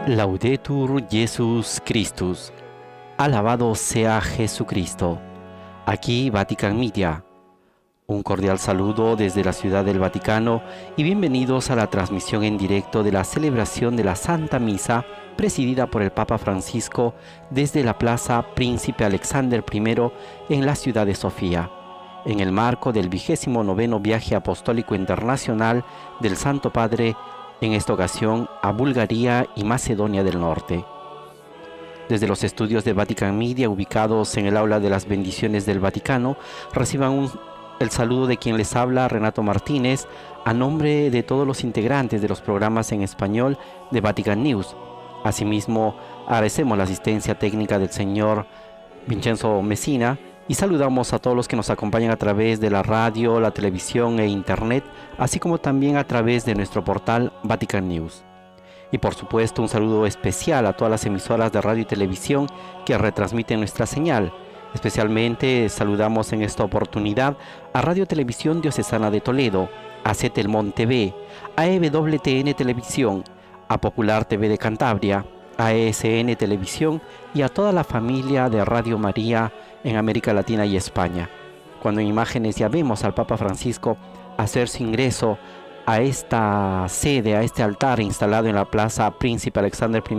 Laudetur Jesus Christus. Alabado sea Jesucristo. Aquí Vatican Media. Un cordial saludo desde la Ciudad del Vaticano y bienvenidos a la transmisión en directo de la celebración de la Santa Misa presidida por el Papa Francisco desde la Plaza Príncipe Alexander I en la ciudad de Sofía, en el marco del 29º viaje apostólico internacional del Santo Padre, en esta ocasión a Bulgaria y Macedonia del Norte. Desde los estudios de Vatican Media, ubicados en el aula de las bendiciones del Vaticano, reciban el saludo de quien les habla, Renato Martínez, a nombre de todos los integrantes de los programas en español de Vatican News. Asimismo, agradecemos la asistencia técnica del señor Vincenzo Messina y saludamos a todos los que nos acompañan a través de la radio, la televisión e internet, así como también a través de nuestro portal Vatican News. Y por supuesto, un saludo especial a todas las emisoras de radio y televisión que retransmiten nuestra señal. Especialmente saludamos en esta oportunidad a Radio Televisión Diocesana de Toledo, a Cetelmont TV, a EWTN Televisión, a Popular TV de Cantabria, a ESN Televisión y a toda la familia de Radio María en América Latina y España. Cuando en imágenes ya vemos al Papa Francisco hacer su ingreso a esta sede, a este altar instalado en la Plaza Príncipe Alexander I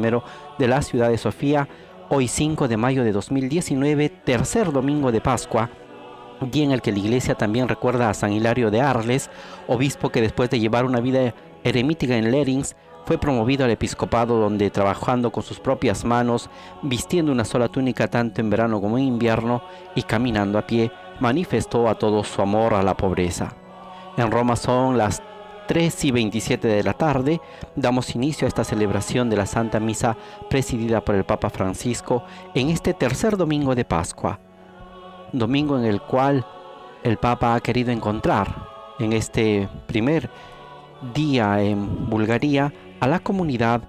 de la ciudad de Sofía, hoy 5 de mayo de 2019, tercer domingo de Pascua, día en el que la Iglesia también recuerda a San Hilario de Arles, obispo que después de llevar una vida eremítica en Lerins, fue promovido al episcopado, donde trabajando con sus propias manos, vistiendo una sola túnica tanto en verano como en invierno y caminando a pie, manifestó a todos su amor a la pobreza. En Roma son las 3:27 de la tarde, damos inicio a esta celebración de la Santa Misa presidida por el Papa Francisco en este tercer domingo de Pascua, domingo en el cual el Papa ha querido encontrar en este primer día en Bulgaria a la comunidad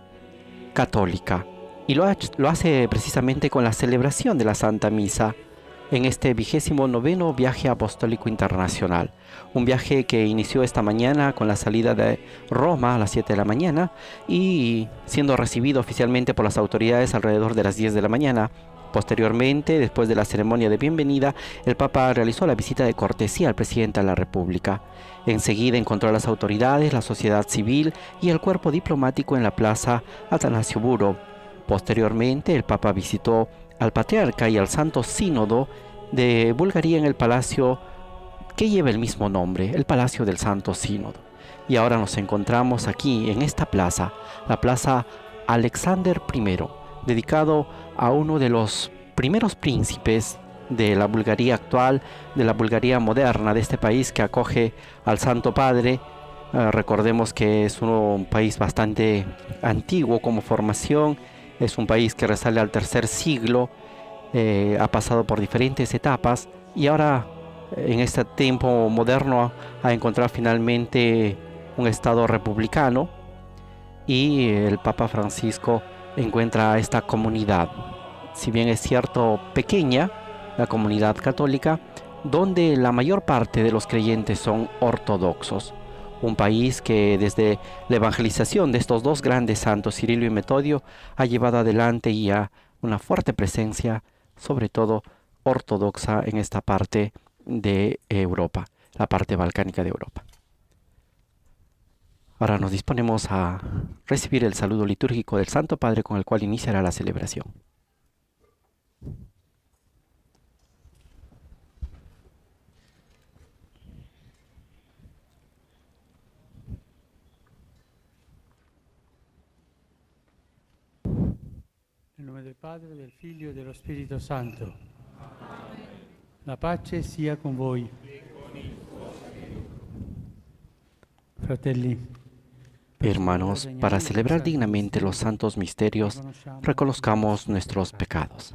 católica, y lo hace precisamente con la celebración de la Santa Misa en este 29º viaje apostólico internacional, un viaje que inició esta mañana con la salida de Roma a las 7 de la mañana y siendo recibido oficialmente por las autoridades alrededor de las 10 de la mañana. Posteriormente, después de la ceremonia de bienvenida, el Papa realizó la visita de cortesía al presidente de la República. Enseguida encontró a las autoridades, la sociedad civil y el cuerpo diplomático en la plaza Atanasio Buro. Posteriormente, el Papa visitó al patriarca y al Santo Sínodo de Bulgaria en el palacio que lleva el mismo nombre, el Palacio del Santo Sínodo. Y ahora nos encontramos aquí en esta plaza, la Plaza Alexander I, dedicado a uno de los primeros príncipes de la Bulgaria actual, de la Bulgaria moderna, de este país que acoge al Santo Padre. Recordemos que es un país bastante antiguo como formación, es un país que resale al tercer siglo, ha pasado por diferentes etapas y ahora en este tiempo moderno ha encontrado finalmente un estado republicano, y el Papa Francisco encuentra esta comunidad, si bien es cierto pequeña, la comunidad católica, donde la mayor parte de los creyentes son ortodoxos. Un país que desde la evangelización de estos dos grandes santos, Cirilo y Metodio, ha llevado adelante ya una fuerte presencia, sobre todo ortodoxa, en esta parte de Europa, la parte balcánica de Europa. Ahora nos disponemos a recibir el saludo litúrgico del Santo Padre, con el cual iniciará la celebración. Nel nome del Padre, del Figlio e dello Spirito Santo. Amen. La pace sia con voi. Fratelli, Hermanos, para celebrar dignamente los santos misterios, reconozcamos nuestros pecados.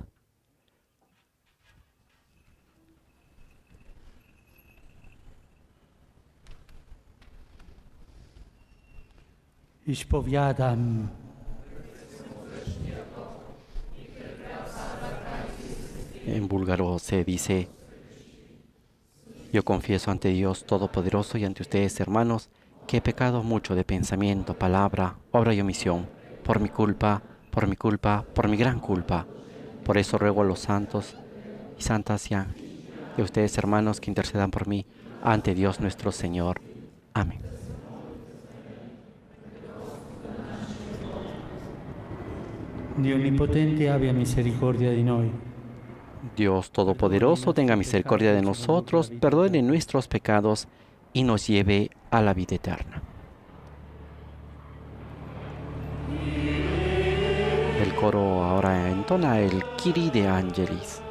Ispoviadam. En búlgaro se dice: yo confieso ante Dios Todopoderoso y ante ustedes, hermanos, que he pecado mucho de pensamiento, palabra, obra y omisión. Por mi culpa por mi culpa, por mi gran culpa. Por eso ruego a los santos y santas y a ustedes, hermanos, que intercedan por mí ante Dios nuestro Señor. Amén. Dio Onnipotente abbia misericordia di noi. Dios Todopoderoso, tenga misericordia de nosotros, perdone nuestros pecados y nos lleve a la vida eterna. El coro ahora entona el Kyrie de Angelis.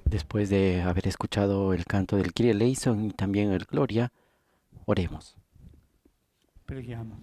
Después de haber escuchado el canto del Kyrie eleison y también el Gloria, oremos. Preghiamo.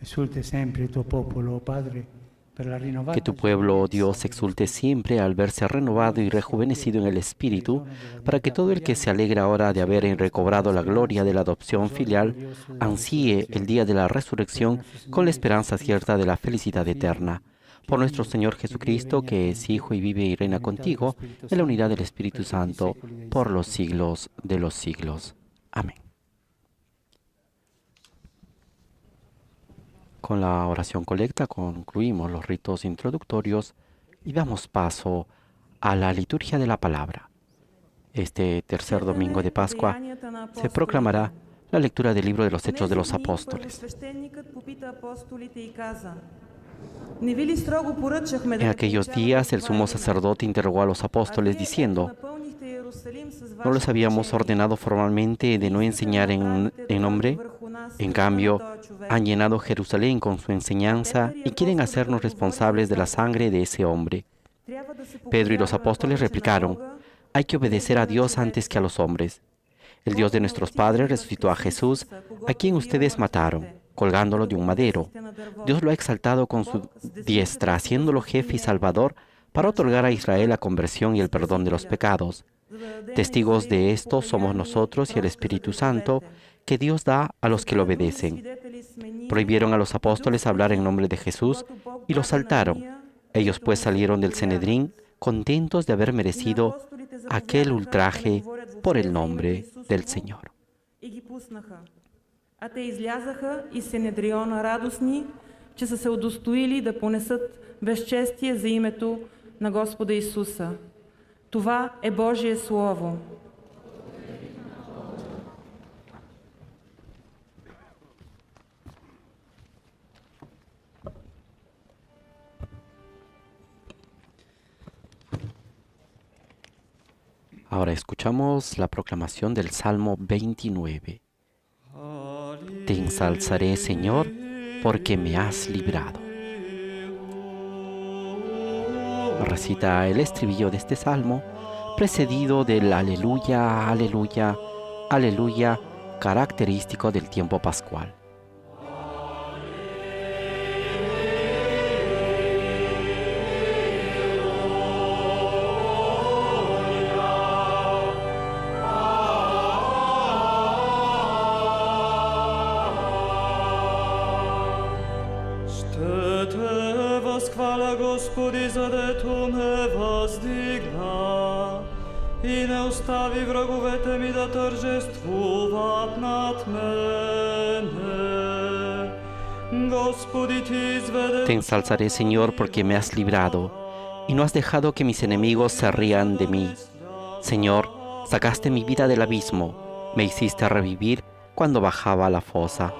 Exulte sempre il tuo popolo, oh Padre, per la rinnovata Que tu pueblo, oh Dios, exulte siempre al verse renovado y rejuvenecido en el Espíritu, para que todo el que se alegra ahora de haber recobrado la gloria de la adopción filial, ansíe el día de la resurrección con la esperanza cierta de la felicidad eterna. Por nuestro Señor Jesucristo, que es Hijo y vive y reina contigo, en la unidad del Espíritu Santo, por los siglos de los siglos. Amén. Con la oración colecta concluimos los ritos introductorios y damos paso a la liturgia de la palabra. Este tercer domingo de Pascua se proclamará la lectura del libro de los Hechos de los Apóstoles. En aquellos días el sumo sacerdote interrogó a los apóstoles diciendo: ¿no les habíamos ordenado formalmente de no enseñar en nombre? En cambio, han llenado Jerusalén con su enseñanza y quieren hacernos responsables de la sangre de ese hombre. Pedro y los apóstoles replicaron: hay que obedecer a Dios antes que a los hombres. El Dios de nuestros padres resucitó a Jesús, a quien ustedes mataron, colgándolo de un madero. Dios lo ha exaltado con su diestra, haciéndolo jefe y salvador, para otorgar a Israel la conversión y el perdón de los pecados. Testigos de esto somos nosotros y el Espíritu Santo, que Dios da a los que lo obedecen. Prohibieron a los apóstoles hablar en nombre de Jesús y los saltaron. Ellos pues salieron del Sanedrín contentos de haber merecido aquel ultraje por el nombre del Señor. А те излязаха из Синедриона радостни, че са се удостоили да понесат безчестие за името на Господа Исуса. Това е Божие Слово. Ahora escuchamos la proclamación del Salmo 29. Te ensalzaré, Señor, porque me has librado. Recita el estribillo de este salmo, precedido del aleluya, aleluya, aleluya, característico del tiempo pascual. Господи, задето ме въздигна и не остави враговете ми да тържествуват над мене. Господи, ти изведе... Te ensalzaré, Señor, porque me has librado y no has dejado que mis enemigos se rían de mí. Señor, sacaste mi vida del abismo, me hiciste revivir cuando bajaba a la fosa.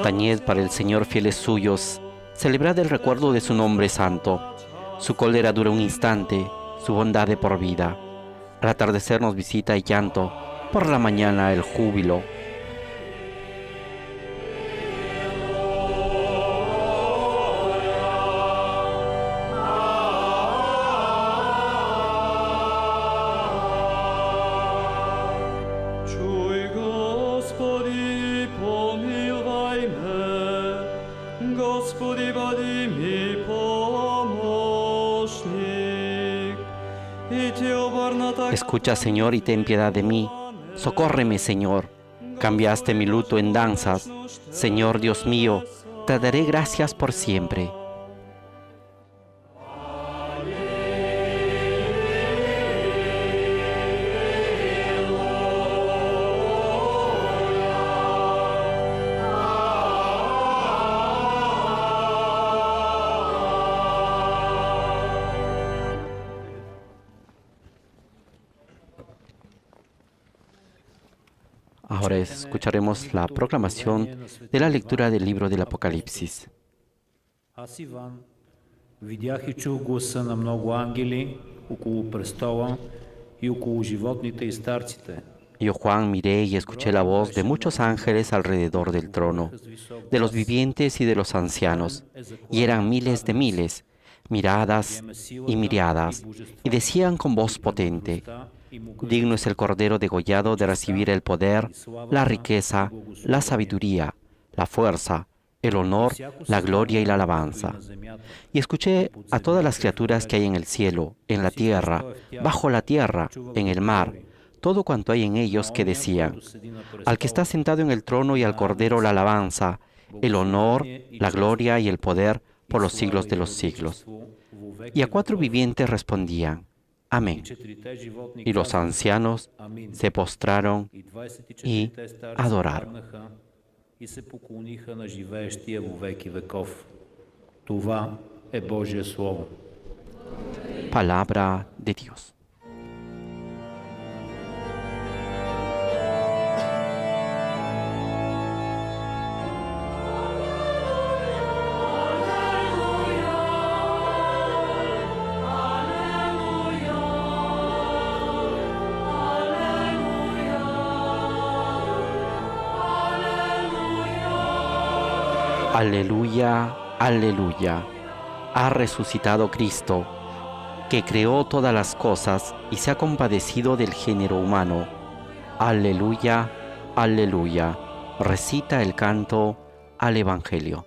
Tañed para el Señor fieles suyos, celebrad el recuerdo de su nombre santo. Su cólera dura un instante, su bondad de por vida. Al atardecer nos visita el llanto, por la mañana el júbilo. Escucha, Señor, y ten piedad de mí. Socórreme, Señor. Cambiaste mi luto en danzas. Señor Dios mío, te daré gracias por siempre. Ahora escucharemos la proclamación de la lectura del libro del Apocalipsis. Аз, Иван, видях и чух гласа на много ангели около престола и около животните и старците. Yo, Juan, miré y escuché la voz de muchos ángeles alrededor del trono, de los vivientes y de los ancianos, y eran miles de miles, miradas y miriadas, y decían con voz potente: digno es el Cordero degollado de recibir el poder, la riqueza, la sabiduría, la fuerza, el honor, la gloria y la alabanza. Y escuché a todas las criaturas que hay en el cielo, en la tierra, bajo la tierra, en el mar, todo cuanto hay en ellos, que decían: al que está sentado en el trono y al Cordero la alabanza, el honor, la gloria y el poder por los siglos de los siglos. Y a 4 vivientes respondían: amén. Y los ancianos se postraron y adoraron. И се поклониха на живеещия во веки веков. Това е Божие Слово. Palabra de Dios. Aleluya, aleluya. Ha resucitado Cristo, que creó todas las cosas y se ha compadecido del género humano. Aleluya, aleluya. Recita el canto al Evangelio.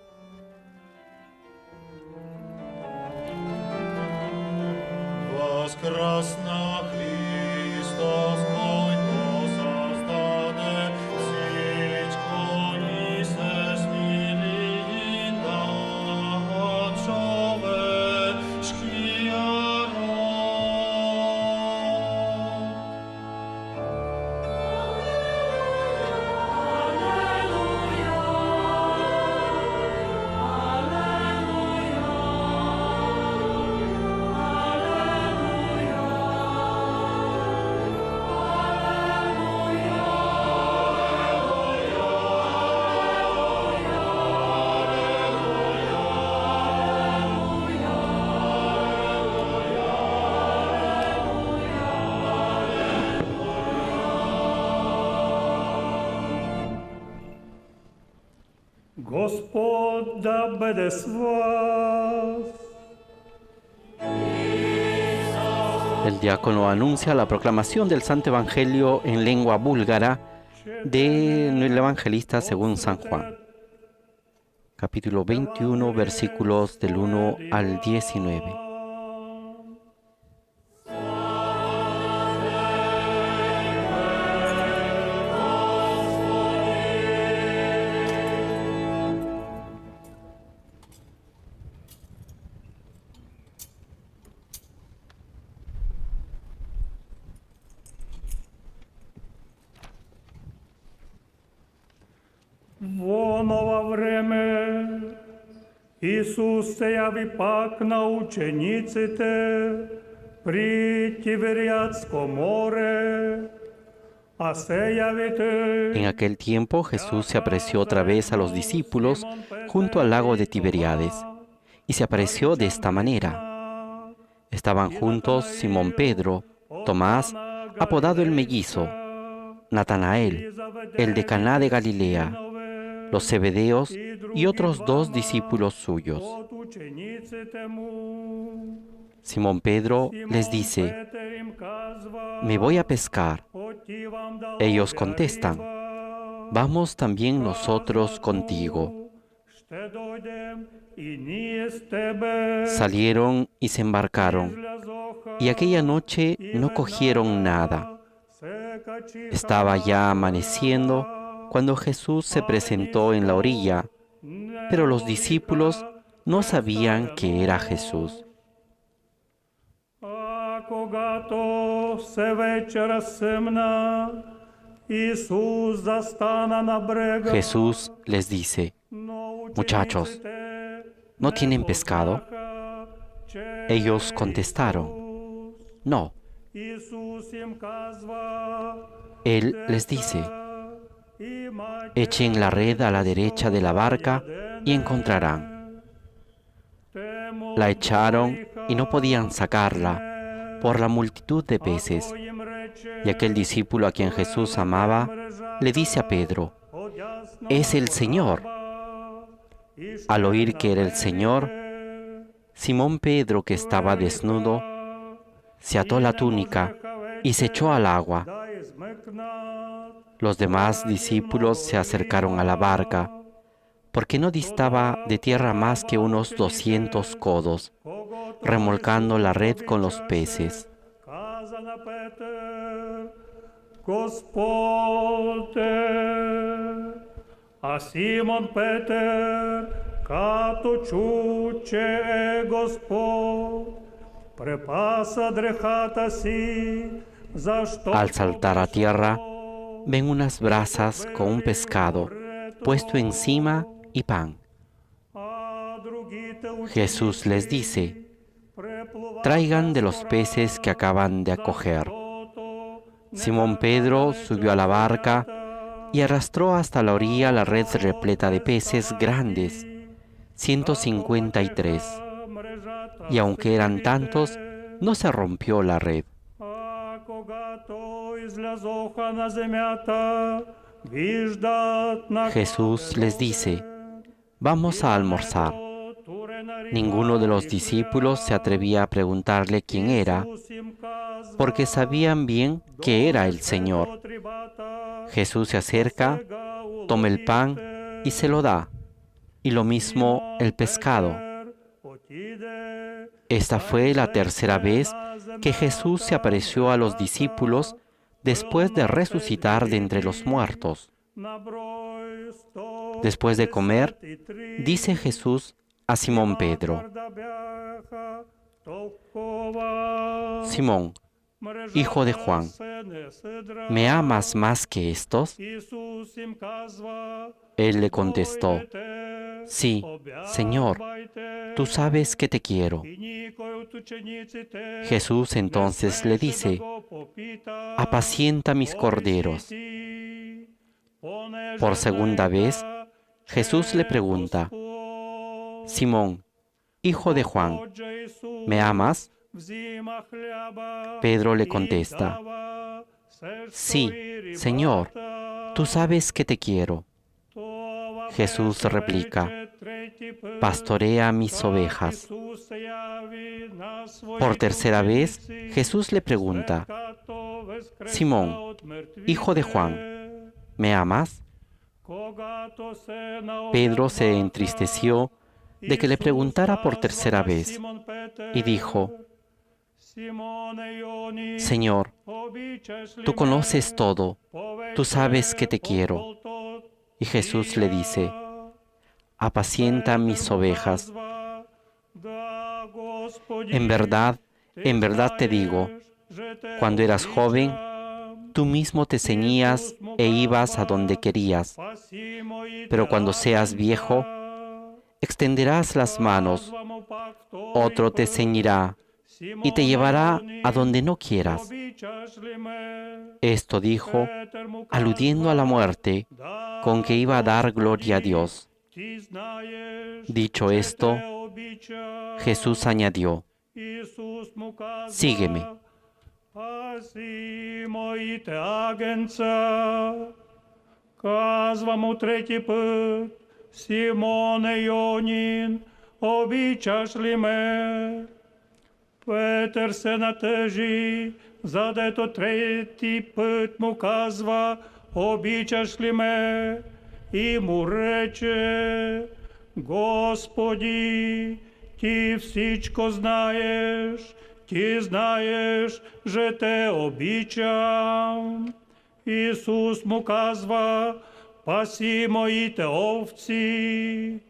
Господь да бъде с вас. El diácono anuncia la proclamación del Santo Evangelio en lengua búlgara del evangelista según San Juan. Capítulo 21, versículos del 1 al 19. В онова време Исус се яви пак на учениците при Тивериадско море, а се явите. En aquel tiempo Jesús se apareció otra vez a los discípulos junto al lago de Tiberíades, y se apareció de esta manera. Estaban juntos Simón Pedro, Tomás, apodado el Mellizo, Natanael, el de Caná de Galilea, los Zebedeos y otros 2 discípulos suyos. Simón Pedro les dice: me voy a pescar. Ellos contestan: vamos también nosotros contigo. Salieron y se embarcaron, y aquella noche no cogieron nada. Estaba ya amaneciendo cuando Jesús se presentó en la orilla, pero los discípulos no sabían que era Jesús. Jesús les dice: muchachos, ¿no tienen pescado? Ellos contestaron: no. Él les dice: Echen la red a la derecha de la barca y encontrarán. La echaron y no podían sacarla por la multitud de peces. Y aquel discípulo a quien Jesús amaba le dice a Pedro: «Es el Señor». Al oír que era el Señor, Simón Pedro, que estaba desnudo, se ató la túnica y se echó al agua. Los demás discípulos se acercaron a la barca, porque no distaba de tierra más que unos 200 codos, remolcando la red con los peces. A Simon Peter, като чу, че е Господ, препаса дрехата си, защо... Al saltar a tierra, ven unas brasas con un pescado puesto encima y pan. Jesús les dice: «Traigan de los peces que acaban de acoger». Simón Pedro subió a la barca y arrastró hasta la orilla la red repleta de peces grandes, 153. Y aunque eran tantos, no se rompió la red. Jesús les dice: «Vamos a almorzar». Ninguno de los discípulos se atrevía a preguntarle quién era, porque sabían bien que era el Señor. Jesús se acerca, toma el pan y se lo da, y lo mismo el pescado. Esta fue la tercera vez que Jesús se apareció a los discípulos después de resucitar de entre los muertos. Después de comer, dice Jesús a Simón Pedro: «Simón, hijo de Juan, ¿me amas más que estos?». Él le contestó: «Sí, Señor, tú sabes que te quiero». Jesús entonces le dice: «Apacienta mis corderos». Por segunda vez, Jesús le pregunta: «Simón, hijo de Juan, ¿me amas?». Pedro le contesta: «Sí, Señor, tú sabes que te quiero». Jesús replica: «Pastorea mis ovejas». Por tercera vez, Jesús le pregunta: «Simón, hijo de Juan, ¿me amas?». Pedro se entristeció de que le preguntara por tercera vez y dijo: «Señor, tú conoces todo, tú sabes que te quiero». Y Jesús le dice: «Apacienta mis ovejas». En verdad te digo, cuando eras joven, tú mismo te ceñías e ibas a donde querías, pero cuando seas viejo, extenderás las manos, otro te ceñirá y te llevará a donde no quieras. Esto dijo, aludiendo a la muerte, con que iba a dar gloria a Dios. Dicho esto, Jesús añadió: «Sígueme». Симоне Йонін, обічаш лі ме? Петър се натъжи, задето трети път му казва: обичаш ли ме? И му рече: Господи, ти всичко знаеш, ти знаеш, že те обичам. Исус му казва: паси моите овци.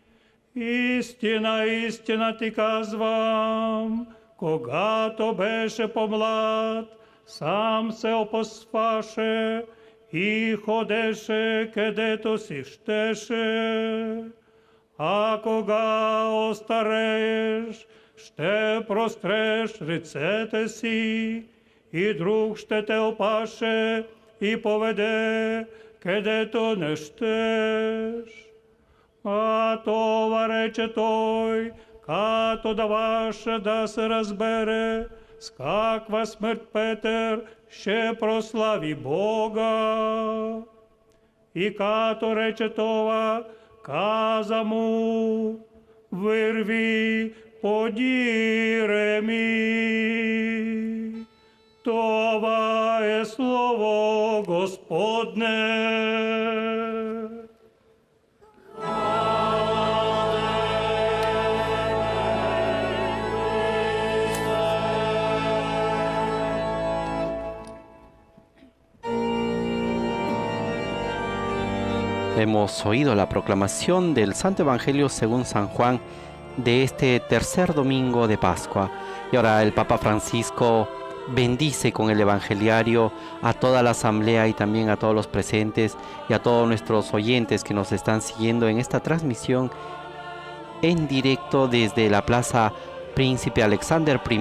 Истина, истина ти казвам, когато беше по-млад, сам се опосваше и ходеше където си щеше. А кога остарееш, ще простреш ръцете си и друг ще те опаше и поведе където не щеш. А това рече той, като даваше да се разбере, с каква смърт Петър ще прослави Бога. И като рече това, каза му, върви, подире ми. Това е слово Господне. Hemos oído la proclamación del Santo Evangelio según San Juan de este tercer domingo de Pascua. Y ahora el Papa Francisco bendice con el Evangeliario a toda la asamblea y también a todos los presentes y a todos nuestros oyentes que nos están siguiendo en esta transmisión en directo desde la Plaza Príncipe Alexander I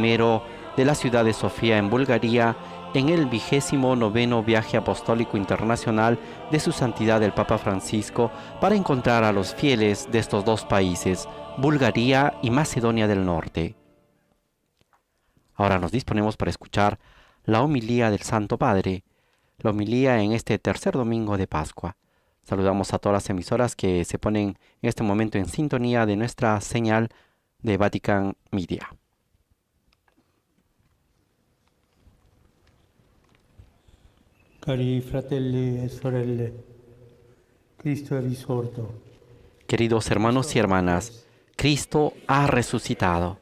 de la ciudad de Sofía en Bulgaria, en el 29º viaje apostólico internacional de su santidad el Papa Francisco para encontrar a los fieles de estos dos países, Bulgaria y Macedonia del Norte. Ahora nos disponemos para escuchar la homilía del Santo Padre, la homilía en este tercer domingo de Pascua. Saludamos a todas las emisoras que se ponen en este momento en sintonía de nuestra señal de Vatican Media. Cari fratelli e sorelle, Cristo è risorto. Queridos hermanos y hermanas, Cristo ha resucitado.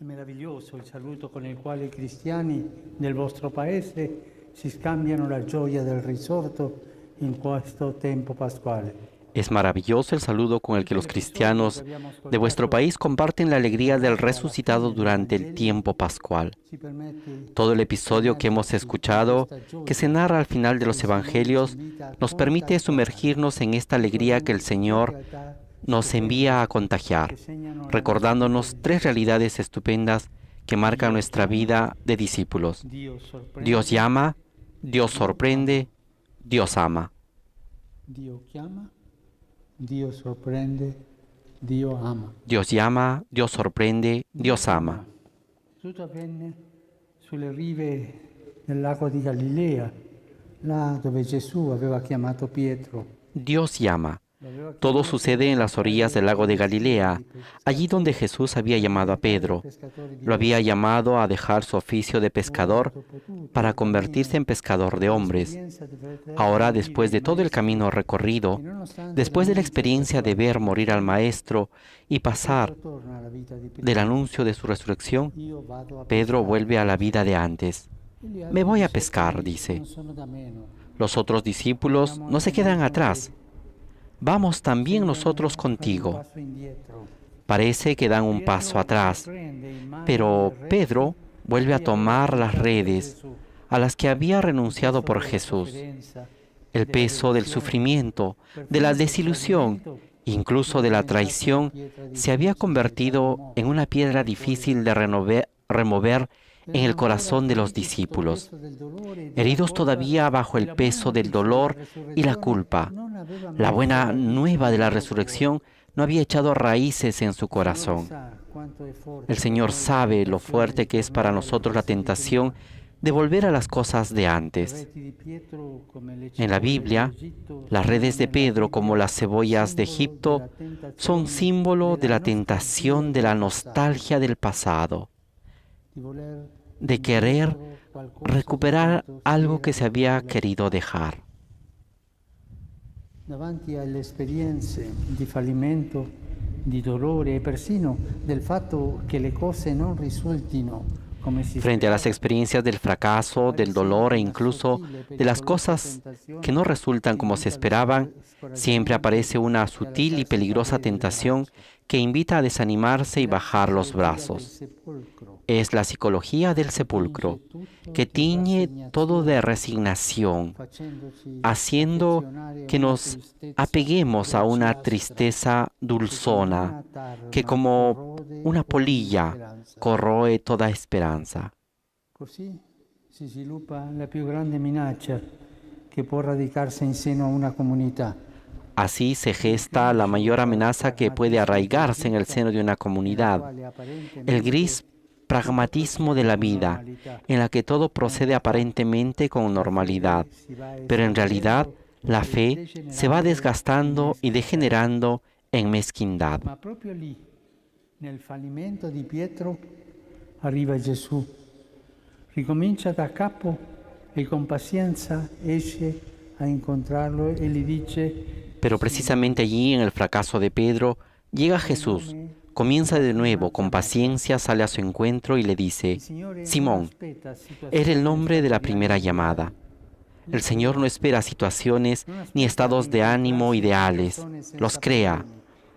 È meraviglioso il saluto con il quale i cristiani del vostro paese si scambiano la gioia del risorto in questo tempo pasquale. Es maravilloso el saludo con el que los cristianos de vuestro país comparten la alegría del resucitado durante el tiempo pascual. Todo el episodio que hemos escuchado, que se narra al final de los Evangelios, nos permite sumergirnos en esta alegría que el Señor nos envía a contagiar, recordándonos tres realidades estupendas que marcan nuestra vida de discípulos. Dios llama, Dios sorprende, Dios ama. Dio chiama, Dio sorprende, Dio ama. Dios llama, Dios sorprende, Dios ama. Tutto avvenne sulle rive del lago di Galilea, là dove Gesù aveva chiamato Pietro. Dios llama. Todo sucede en las orillas del lago de Galilea, allí donde Jesús había llamado a Pedro. Lo había llamado a dejar su oficio de pescador para convertirse en pescador de hombres. Ahora, después de todo el camino recorrido, después de la experiencia de ver morir al Maestro y pasar del anuncio de su resurrección, Pedro vuelve a la vida de antes. Me voy a pescar, dice. Los otros discípulos no se quedan atrás. Vamos también nosotros contigo. Parece que dan un paso atrás, pero Pedro vuelve a tomar las redes a las que había renunciado por Jesús. El peso del sufrimiento, de la desilusión, incluso de la traición, se había convertido en una piedra difícil de remover en el corazón de los discípulos. Heridos todavía bajo el peso del dolor y la culpa, la buena nueva de la resurrección no había echado raíces en su corazón. El Señor sabe lo fuerte que es para nosotros la tentación de volver a las cosas de antes. En la Biblia, las redes de Pedro, como las cebollas de Egipto, son símbolo de la tentación de la nostalgia del pasado, de querer recuperar algo que se había querido dejar. Davanti alle esperienze di fallimento, di dolore e persino del fatto che le cose non risultino come si Frente a las experiencias del fracaso, del dolor e incluso de las cosas que no resultan como se esperaban, siempre aparece una sutil y peligrosa tentación que invita a desanimarse y bajar los brazos. Es la psicología del sepulcro, que tiñe todo de resignación, haciendo que nos apeguemos a una tristeza dulzona, que como una polilla corroe toda esperanza. Così si sviluppa la più grande minaccia che può radicarsi in seno a una comunità. Así se gesta la mayor amenaza que puede arraigarse en el seno de una comunidad, el gris pragmatismo de la vida, en la que todo procede aparentemente con normalidad, pero en realidad la fe se va desgastando y degenerando en mezquindad. Ma proprio lì, nel fallimento di Pietro, arriva Gesù, ricomincia da capo e con pazienza esce a incontrarlo e gli dice: Pero precisamente allí, en el fracaso de Pedro, llega Jesús, comienza de nuevo, con paciencia sale a su encuentro y le dice: Simón, era el nombre de la primera llamada. El Señor no espera situaciones ni estados de ánimo ideales, los crea.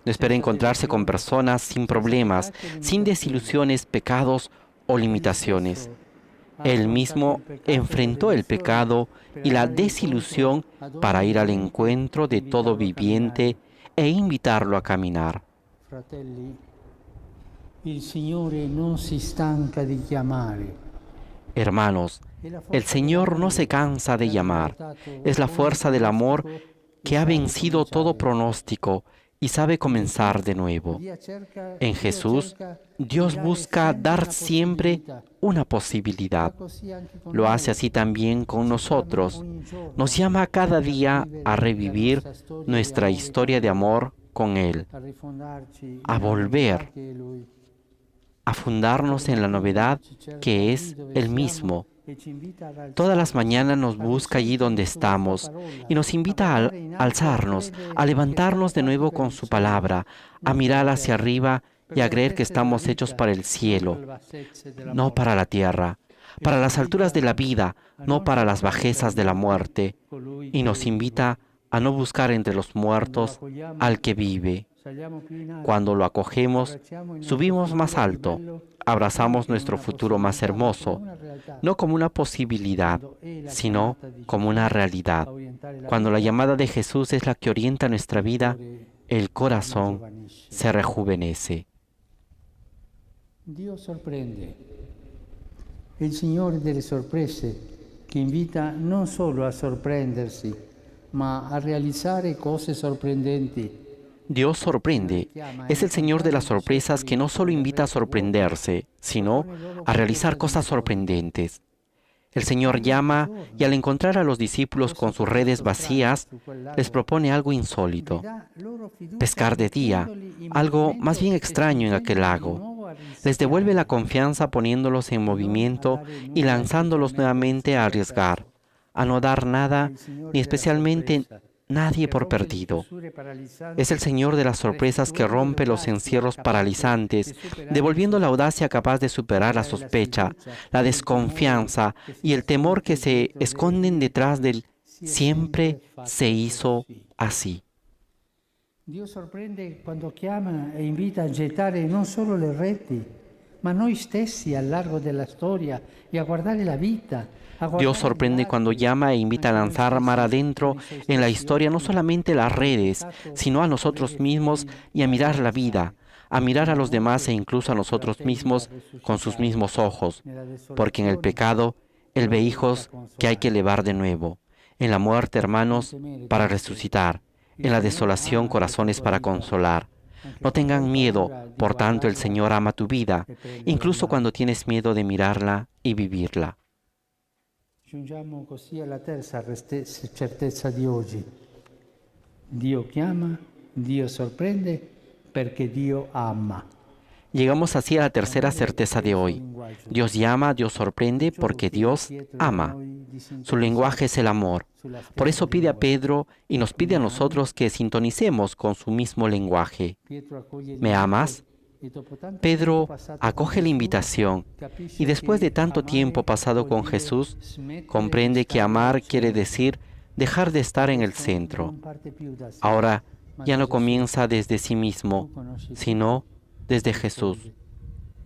No espera encontrarse con personas sin problemas, sin desilusiones, pecados o limitaciones. Él mismo enfrentó el pecado y la desilusión para ir al encuentro de todo viviente e invitarlo a caminar. Fratelli, il Signore non si stanca di chiamare. Hermanos, el Señor no se cansa de llamar. Es la fuerza del amor que ha vencido todo pronóstico y sabe comenzar de nuevo. En Jesús, Dios busca dar siempre una posibilidad. Lo hace así también con nosotros. Nos llama cada día a revivir nuestra historia de amor con Él, a volver, a fundarnos en la novedad que es Él mismo. Todas las mañanas nos busca allí donde estamos y nos invita a alzarnos, a levantarnos de nuevo con su palabra, a mirar hacia arriba y a creer que estamos hechos para el cielo, no para la tierra, para las alturas de la vida, no para las bajezas de la muerte. Y nos invita a no buscar entre los muertos al que vive. Cuando lo acogemos, subimos más alto, abrazamos nuestro futuro más hermoso, no como una posibilidad, sino como una realidad. Cuando la llamada de Jesús es la que orienta nuestra vida, el corazón se rejuvenece. Dio sorprende. Il Signore delle sorprese che invita non solo a sorprendersi, ma a realizzare cose sorprendenti. Dios sorprende. Es el Señor de las sorpresas que no solo invita a sorprenderse, sino a realizar cosas sorprendentes. El Señor llama y al encontrar a los discípulos con sus redes vacías, les propone algo insólito: pescar de día, algo más bien extraño en aquel lago. Les devuelve la confianza poniéndolos en movimiento y lanzándolos nuevamente a arriesgar, a no dar nada, ni especialmente nadie por perdido. Es el Señor de las sorpresas que rompe los encierros paralizantes, devolviendo la audacia capaz de superar la sospecha, la desconfianza y el temor que se esconden detrás del siempre se hizo así. Dios sorprende quando chiama e invita a gettare non solo le reti, ma noi stessi al largo della storia e a guardare la vita. Dios sorprende cuando llama e invita a lanzar mar adentro en la historia no solamente las redes, sino a nosotros mismos y a mirar la vida, a mirar a los demás e incluso a nosotros mismos con sus mismos ojos, porque en el pecado Él ve hijos que hay que elevar de nuevo, en la muerte hermanos para resucitar, en la desolación corazones para consolar. No tengan miedo, por tanto el Señor ama tu vida, incluso cuando tienes miedo de mirarla y vivirla. Giungiamo così alla terza certezza di oggi. Dio chiama, Dio sorprende, perché Dio ama. Llegamos así a la tercera certeza de hoy. Dios llama, Dios sorprende, porque Dios ama. Su lenguaje es el amor. Por eso pide a Pedro y nos pide a nosotros que sintonicemos con su mismo lenguaje. ¿Me amas? Pedro acoge la invitación y después de tanto tiempo pasado con Jesús, comprende que amar quiere decir dejar de estar en el centro. Ahora ya no comienza desde sí mismo, sino desde Jesús.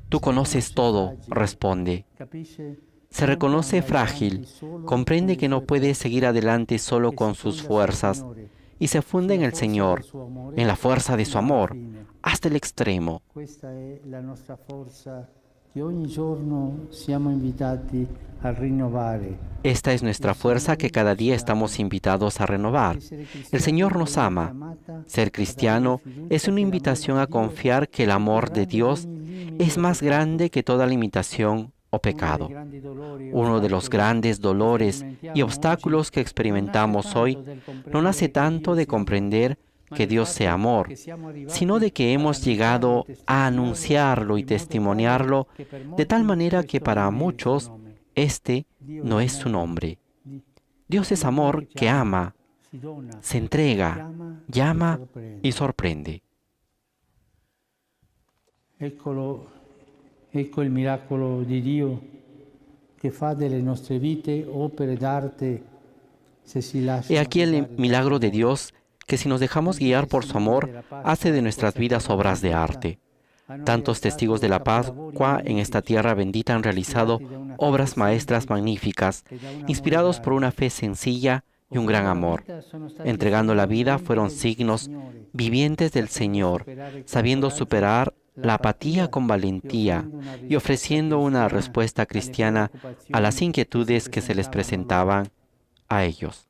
Tú conoces todo, responde. Se reconoce frágil, comprende que no puede seguir adelante solo con sus fuerzas y se funde en el Señor, en la fuerza de su amor, hasta el extremo. Questa è la nostra forza che ogni giorno siamo invitati a rinnovare. Esta es nuestra fuerza que cada día estamos invitados a renovar. El Señor nos ama. Ser cristiano es una invitación a confiar que el amor de Dios es más grande que toda limitación o pecado. Uno de los grandes dolores y obstáculos que experimentamos hoy no nace tanto de comprender que Dios sea amor, sino de que hemos llegado a anunciarlo y testimoniarlo de tal manera que para muchos este no es su nombre. Dios es amor que ama, se entrega, llama y sorprende. Ecco il miracolo di Dio che fa delle nostre vite opere d'arte se si lascia. He aquí el milagro de Dios que, si nos dejamos guiar por su amor, hace de nuestras vidas obras de arte. Tantos testigos de la Pascua en esta tierra bendita han realizado obras maestras magníficas, inspirados por una fe sencilla y un gran amor. Entregando la vida fueron signos vivientes del Señor, sabiendo superar la apatía con valentía y ofreciendo una respuesta cristiana a las inquietudes que se les presentaban a ellos.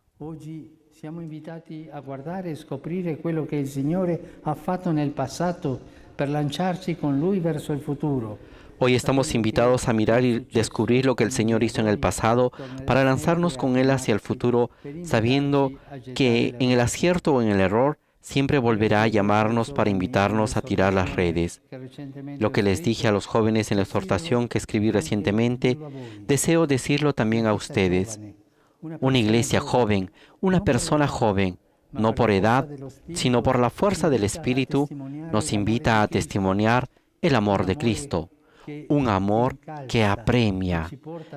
Siamo invitati a guardare e scoprire quello che il Signore ha fatto nel passato per lanciarci con Lui verso il futuro. Hoy estamos invitados a mirar y descubrir lo que el Señor hizo en el pasado para lanzarnos con Él hacia el futuro, sabiendo que en el acierto o en el error siempre volverá a llamarnos para invitarnos a tirar las redes. Lo que les dije a los jóvenes en la exhortación que escribí recientemente, deseo decirlo también a ustedes. Una iglesia joven, una persona joven, no por edad, sino por la fuerza del Espíritu, nos invita a testimoniar el amor de Cristo, un amor que apremia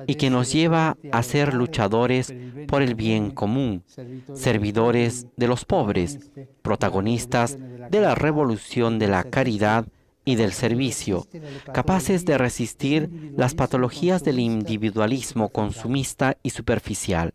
y que nos lleva a ser luchadores por el bien común, servidores de los pobres, protagonistas de la revolución de la caridad y del servicio, capaces de resistir las patologías del individualismo consumista y superficial.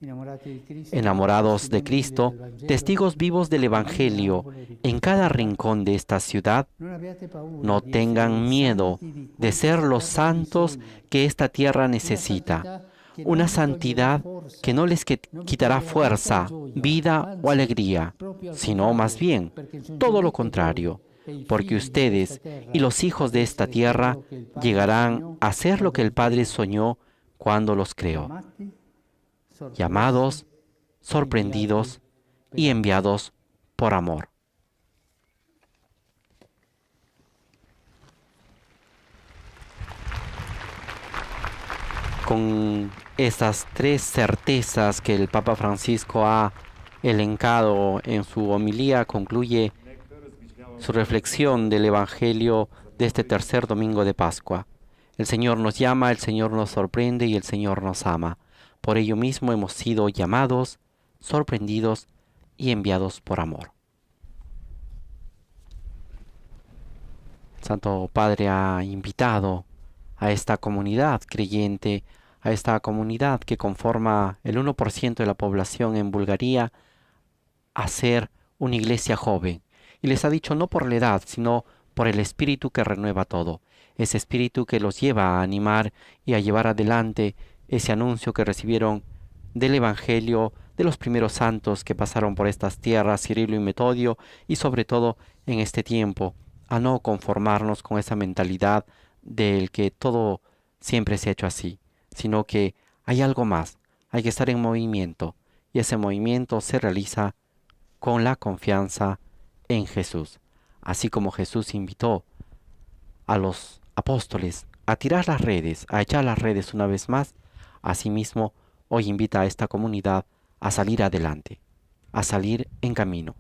Enamorados de Cristo, testigos vivos del Evangelio en cada rincón de esta ciudad, no tengan miedo de ser los santos que esta tierra necesita. Una santidad que no les quitará fuerza, vida o alegría, sino más bien todo lo contrario, porque ustedes y los hijos de esta tierra llegarán a ser lo que el Padre soñó cuando los creó, llamados, sorprendidos y enviados por amor. Con estas tres certezas que el Papa Francisco ha elencado en su homilía, concluye su reflexión del Evangelio de este tercer domingo de Pascua. El Señor nos llama, el Señor nos sorprende y el Señor nos ama. Por ello mismo hemos sido llamados, sorprendidos y enviados por amor. El Santo Padre ha invitado a esta comunidad creyente, a esta comunidad que conforma el 1% de la población en Bulgaria, a ser una iglesia joven. Y les ha dicho no por la edad, sino por el espíritu que renueva todo. Ese espíritu que los lleva a animar y a llevar adelante ese anuncio que recibieron del Evangelio de los primeros santos que pasaron por estas tierras, Cirilo y Metodio, y sobre todo en este tiempo, a no conformarnos con esa mentalidad del que todo siempre se ha hecho así, sino que hay algo más, hay que estar en movimiento, y ese movimiento se realiza con la confianza en Jesús. Así como Jesús invitó a los apóstoles a tirar las redes, a echar las redes una vez más, asimismo hoy invita a esta comunidad a salir adelante, a salir en camino.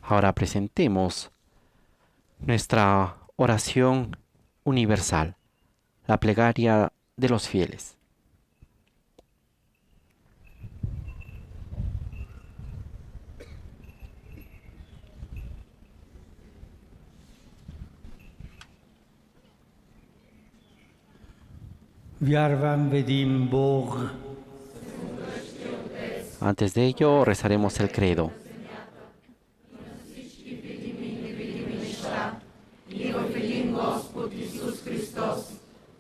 Ahora presentemos nuestra oración universal, la plegaria de los fieles. Antes de ello, rezaremos el credo. Його Филин Господ Исус Христос,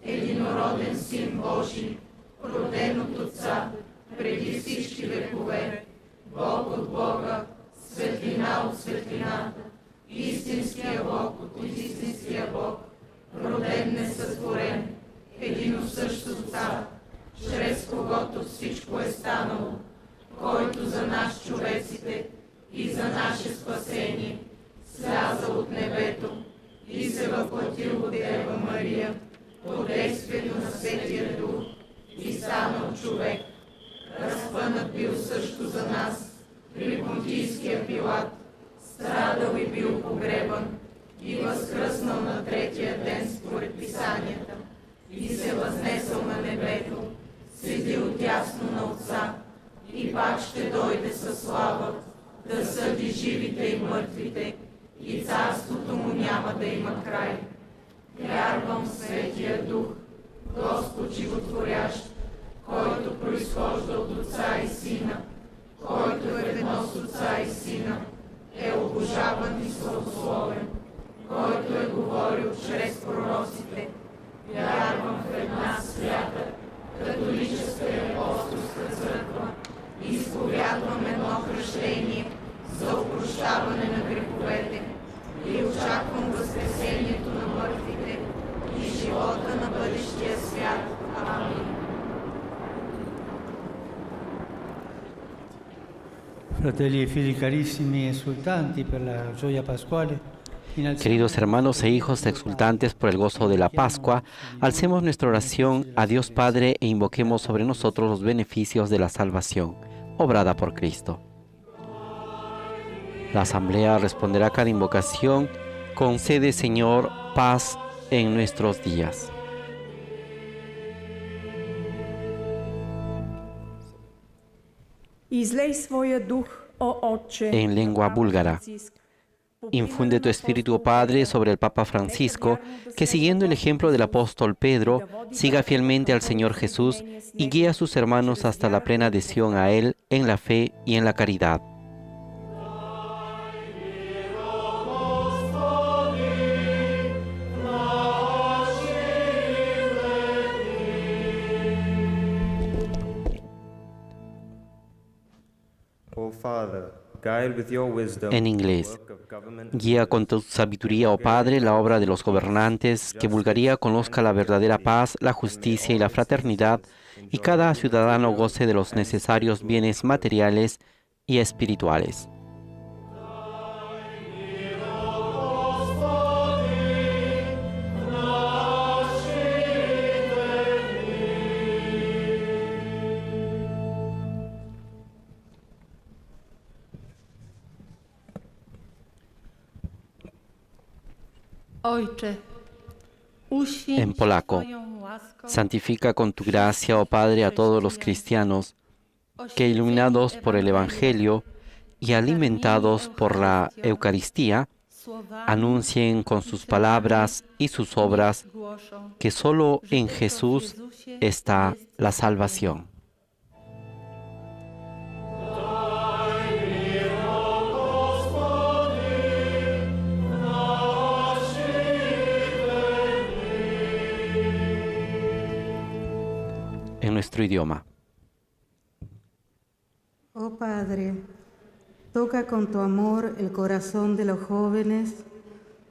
единороден Син Божий, роден от Отца, преди всички векове, Бог от Бога, светлина от светлината, истинския Бог от истинския Бог, роден несътворен, едино същ с Отца, чрез когото всичко е станало, който за нас човеците и за наше спасение слязал от небето и се въплатил от Дева Мария по действието на Светия Дух и станал човек. Разпънат бил също за нас при Понтийския Пилат, страдал и бил погребан и възкръснал на третия ден според писанията и се възнесъл на небето, седи отдясно на Отца и пак ще дойде със слава да съди живите и мъртвите и царството му няма да има край. Вярвам в Светия Дух, Господ животворящ, който произхожда от Отца и Сина, който е ведно с Отца и Сина, е обожаван и славословен, който е говорил чрез пророците. Вярвам в една свята, католическа и апостолска църква, изповядвам едно кръщение за опрощаване на греховете и очаквам възкресението на мъртвите и живота на бъдещия свят. Амин. Fratelli e figli carissimi esultanti per la gioia pasquale, Queridos hermanos e hijos exultantes por el gozo de la Pascua, alcemos nuestra oración a Dios Padre e invoquemos sobre nosotros los beneficios de la salvación, obrada por Cristo. La Asamblea responderá a cada invocación: concede, Señor, paz en nuestros días. En lengua búlgara. Infunde tu Espíritu, oh Padre, sobre el Papa Francisco, que siguiendo el ejemplo del apóstol Pedro, siga fielmente al Señor Jesús y guíe a sus hermanos hasta la plena adhesión a Él en la fe y en la caridad. En inglés, guía con tu sabiduría, oh Padre, la obra de los gobernantes, que Bulgaria conozca la verdadera paz, la justicia y la fraternidad, y cada ciudadano goce de los necesarios bienes materiales y espirituales. En polaco, santifica con tu gracia, oh Padre, a todos los cristianos, que iluminados por el Evangelio y alimentados por la Eucaristía, anuncien con sus palabras y sus obras que solo en Jesús está la salvación. En nuestro idioma. Oh Padre, toca con tu amor el corazón de los jóvenes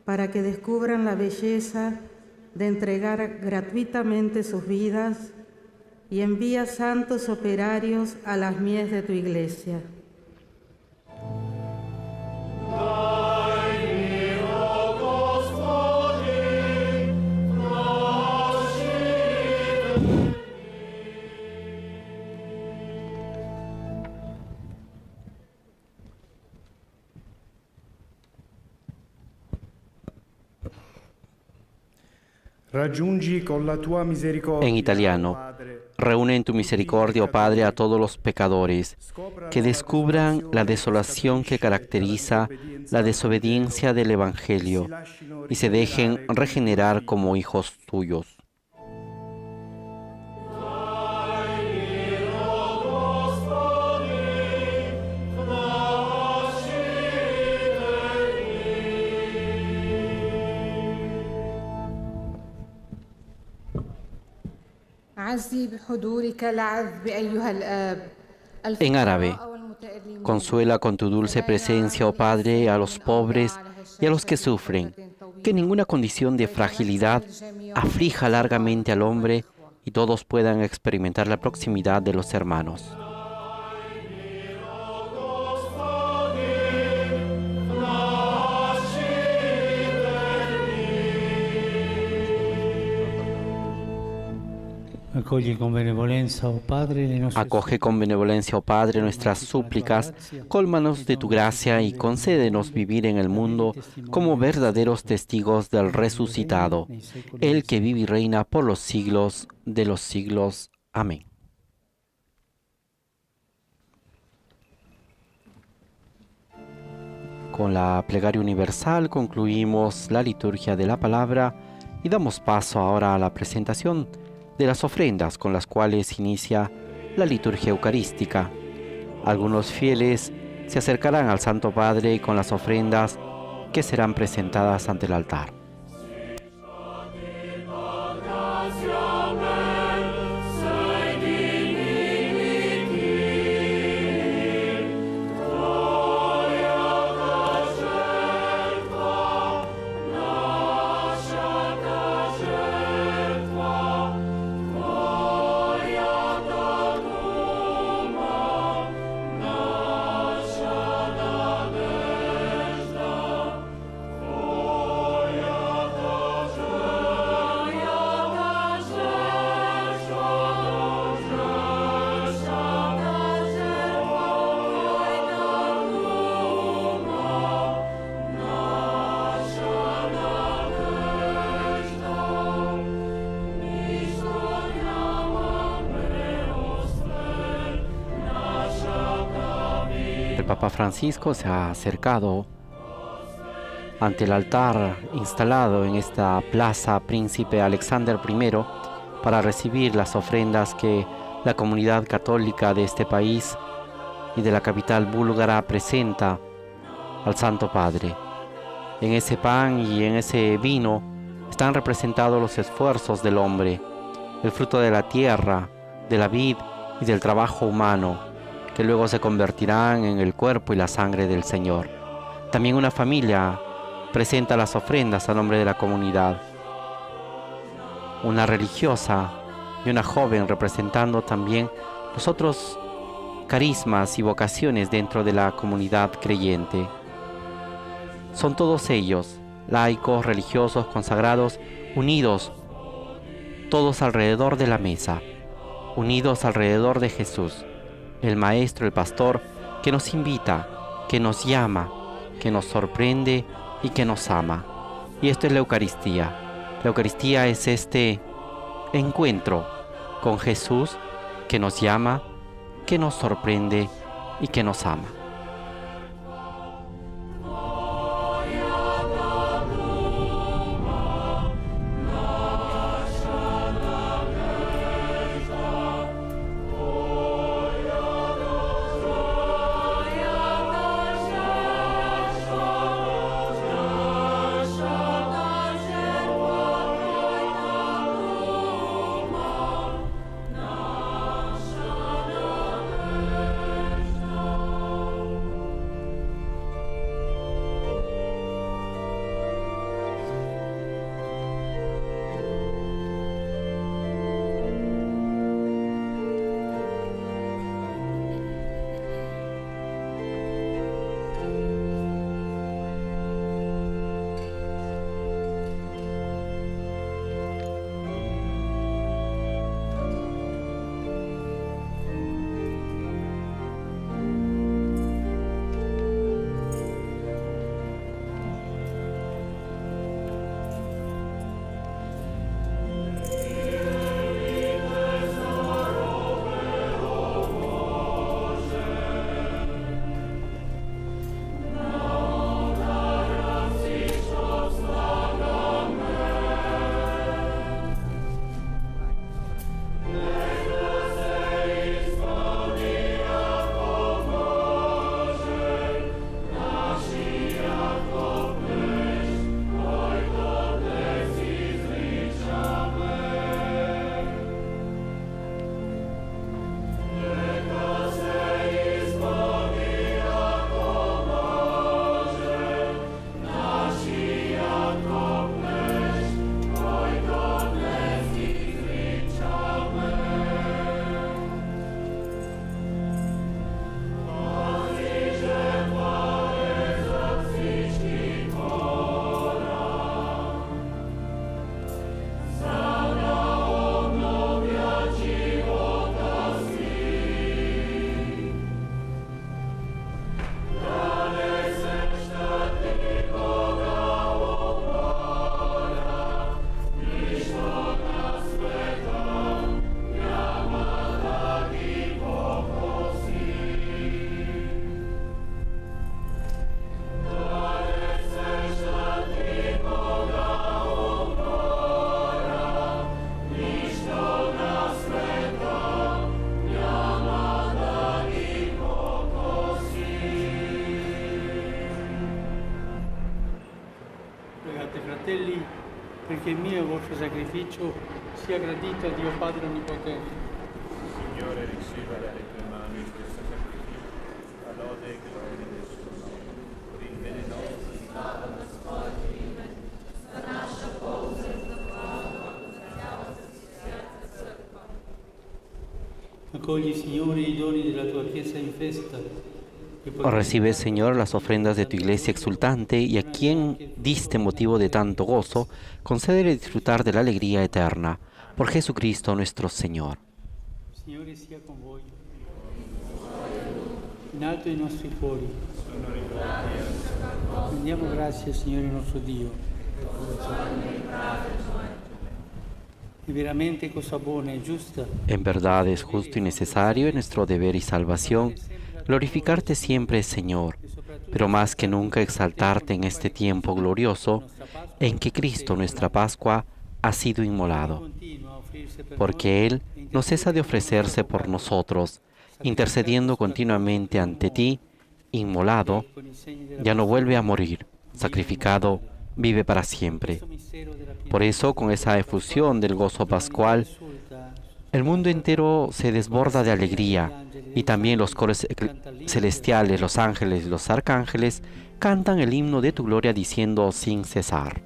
para que descubran la belleza de entregar gratuitamente sus vidas y envía santos operarios a las mies de tu iglesia. En italiano, reúne en tu misericordia, oh Padre, a todos los pecadores, que descubran la desolación que caracteriza la desobediencia del Evangelio y se dejen regenerar como hijos tuyos. En árabe, consuela con tu dulce presencia, oh Padre, a los pobres y a los que sufren, que ninguna condición de fragilidad aflija largamente al hombre y todos puedan experimentar la proximidad de los hermanos. Acoge con benevolencia, oh Padre, nuestras súplicas, cólmanos de tu gracia y concédenos vivir en el mundo como verdaderos testigos del resucitado, el que vive y reina por los siglos de los siglos. Amén. Con la plegaria universal concluimos la liturgia de la palabra y damos paso ahora a la presentación de las ofrendas con las cuales inicia la liturgia eucarística. Algunos fieles se acercarán al Santo Padre con las ofrendas que serán presentadas ante el altar. El Papa Francisco se ha acercado ante el altar instalado en esta plaza Príncipe Alexander I para recibir las ofrendas que la comunidad católica de este país y de la capital búlgara presenta al Santo Padre. En ese pan y en ese vino están representados los esfuerzos del hombre, el fruto de la tierra, de la vid y del trabajo humano, que luego se convertirán en el cuerpo y la sangre del Señor. También una familia presenta las ofrendas a nombre de la comunidad. Una religiosa y una joven representando también los otros carismas y vocaciones dentro de la comunidad creyente. Son todos ellos, laicos, religiosos, consagrados, unidos, todos alrededor de la mesa, unidos alrededor de Jesús, el Maestro, el Pastor, que nos invita, que nos llama, que nos sorprende y que nos ama. Y esto es la Eucaristía. La Eucaristía es este encuentro con Jesús que nos llama, que nos sorprende y que nos ama. Fratelli, perché il mio e il vostro sacrificio sia gradito a Dio Padre Onnipotente. Signore, riceva dalle tue mani questo sacrificio, a lode e gloria del suo nome, per il bene nostro di Accogli, Signore, i doni della tua Chiesa in festa. Recibe, Señor, las ofrendas de tu iglesia exultante y a quien diste motivo de tanto gozo, concédele disfrutar de la alegría eterna. Por Jesucristo nuestro Señor. Signore sia con voi. In alto i nostri cuori. Rendiamo grazie, Signore nostro Dio. È veramente cosa buona e giusta. En verdad es justo y necesario en nuestro deber y salvación glorificarte siempre, Señor, pero más que nunca exaltarte en este tiempo glorioso en que Cristo, nuestra Pascua, ha sido inmolado, porque Él no cesa de ofrecerse por nosotros, intercediendo continuamente ante ti, inmolado, ya no vuelve a morir, sacrificado, vive para siempre. Por eso, con esa efusión del gozo pascual, el mundo entero se desborda de alegría y también los coros celestiales, los ángeles y los arcángeles cantan el himno de tu gloria diciendo sin cesar.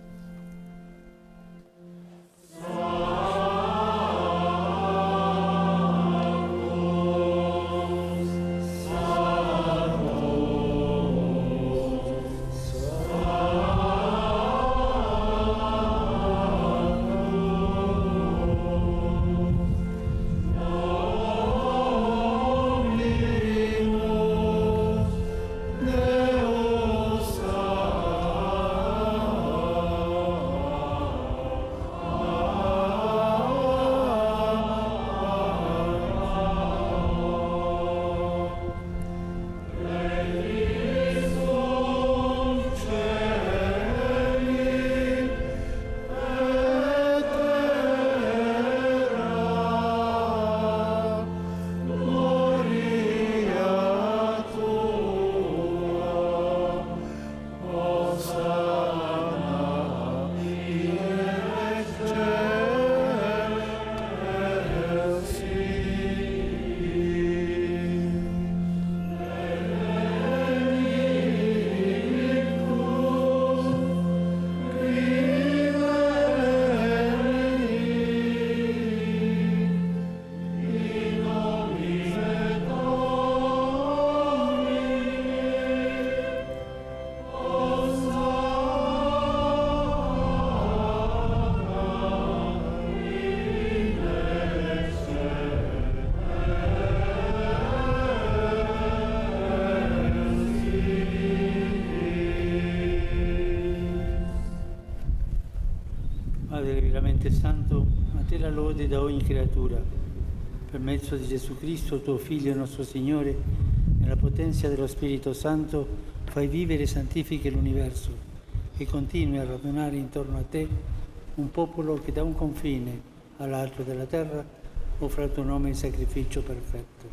Padre veramente santo, a te la lode da ogni creatura. Per mezzo di Gesù Cristo, tuo Figlio nostro Signore, nella potenza dello Spirito Santo, fai vivere e santifichi l'universo e continui a radunare intorno a te un popolo che da un confine all'altro della terra offre al tuo nome il sacrificio perfetto.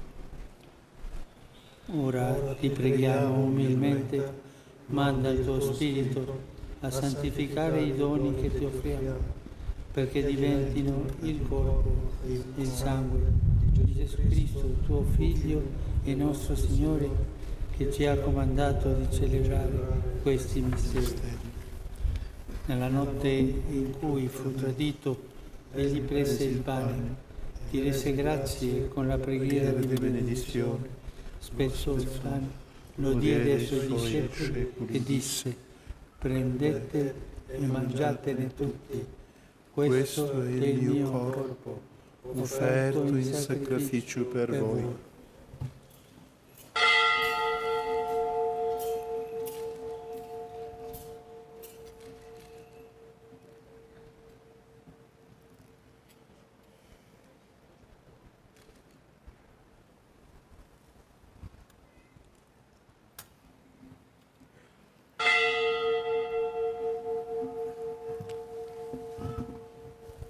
Ora ti preghiamo umilmente, manda il tuo Spirito a santificare i doni che ti offriamo, perché diventino il corpo e il sangue di Gesù Cristo, tuo Figlio e nostro Signore, che ci ha comandato di celebrare questi misteri. Nella notte in cui fu tradito, egli prese il pane, ti rese grazie con la preghiera di benedizione, spezzò il pane, lo diede ai suoi discepoli e disse: prendete e mangiatene tutti, questo è il mio corpo, offerto in sacrificio per voi.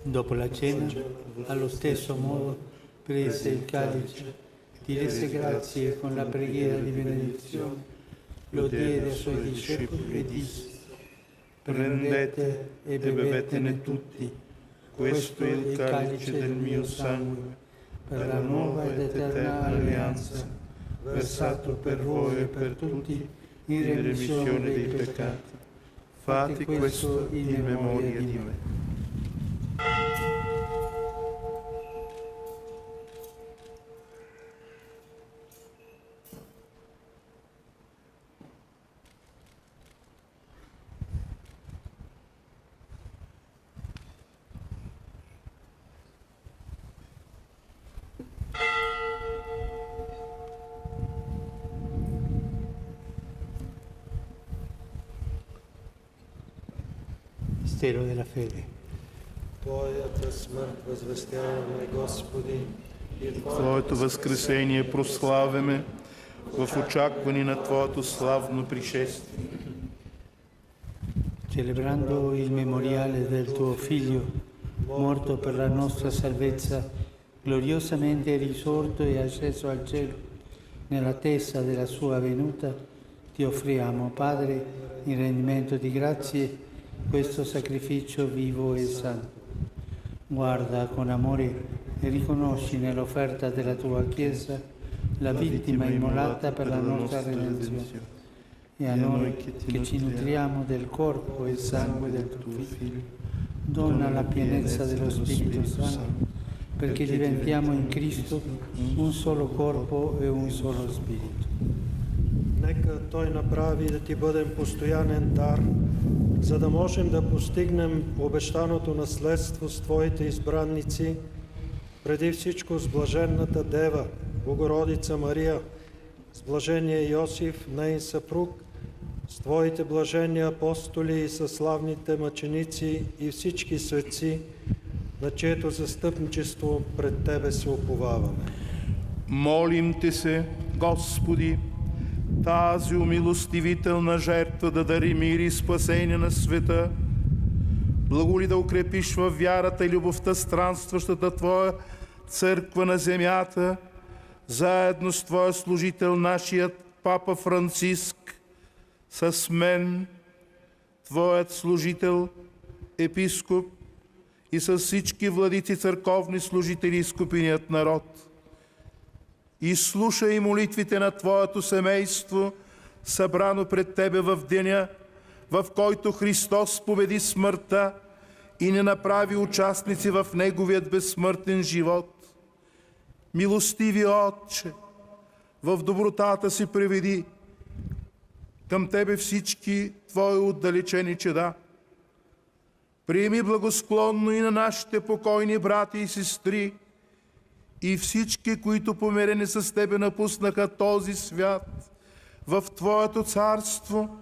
Dopo la cena, allo stesso modo, prese il calice, ti rese grazie con la preghiera di benedizione, lo diede ai suoi discepoli e disse: prendete e bevetene tutti, questo è il calice del mio sangue, per la nuova ed eterna alleanza, versato per voi e per tutti in remissione dei peccati. Fate questo in memoria di me. Mistero della fede. Твоята смърт възвестяваме, Господи, и Твоето възкресение прославяме в очакване на Твоето славно пришествие. Celebrando il memoriale del tuo Figlio, morto per la nostra salvezza, gloriosamente risorto e asceso al cielo, nell'attesa della sua venuta, ti offriamo, Padre, in rendimento di grazie, questo sacrificio vivo e santo. Guarda con amore e riconosci nell'offerta della tua Chiesa la vittima immolata per la nostra redenzione. E a noi che ci nutriamo del corpo e sangue del tuo Figlio, dona la pienezza dello Spirito Santo, perché diventiamo in Cristo un solo corpo e un solo Spirito. Нека Той направи да ти бъдем постоянен дар, за да можем да постигнем обещаното наследство с Твоите избранници, преди всичко с блаженната Дева, Богородица Мария, с блажения Йосиф, нейн съпруг, с Твоите блажени апостоли и със славните мъченици и всички светци, на чието застъпничество пред Тебе се уповаваме. Молим Те се, Господи, тази умилостивителна жертва да дари мир и спасение на света. Благоли да укрепиш във вярата и любовта странстващата Твоя църква на земята, заедно с Твоя служител, нашият Папа Франциск, с мен, Твоят служител, епископ, и с всички владици, църковни служители и скупеният народ. И слушай молитвите на Твоето семейство, събрано пред Тебе в деня, в който Христос победи смъртта и ни направи участници в Неговият безсмъртен живот. Милостиви Отче, в добротата си приведи към Тебе всички Твои отдалечени чеда. Приеми благосклонно и на нашите покойни брати и сестри, и всички, които помирени с Тебе напуснаха този свят, в Твоето царство,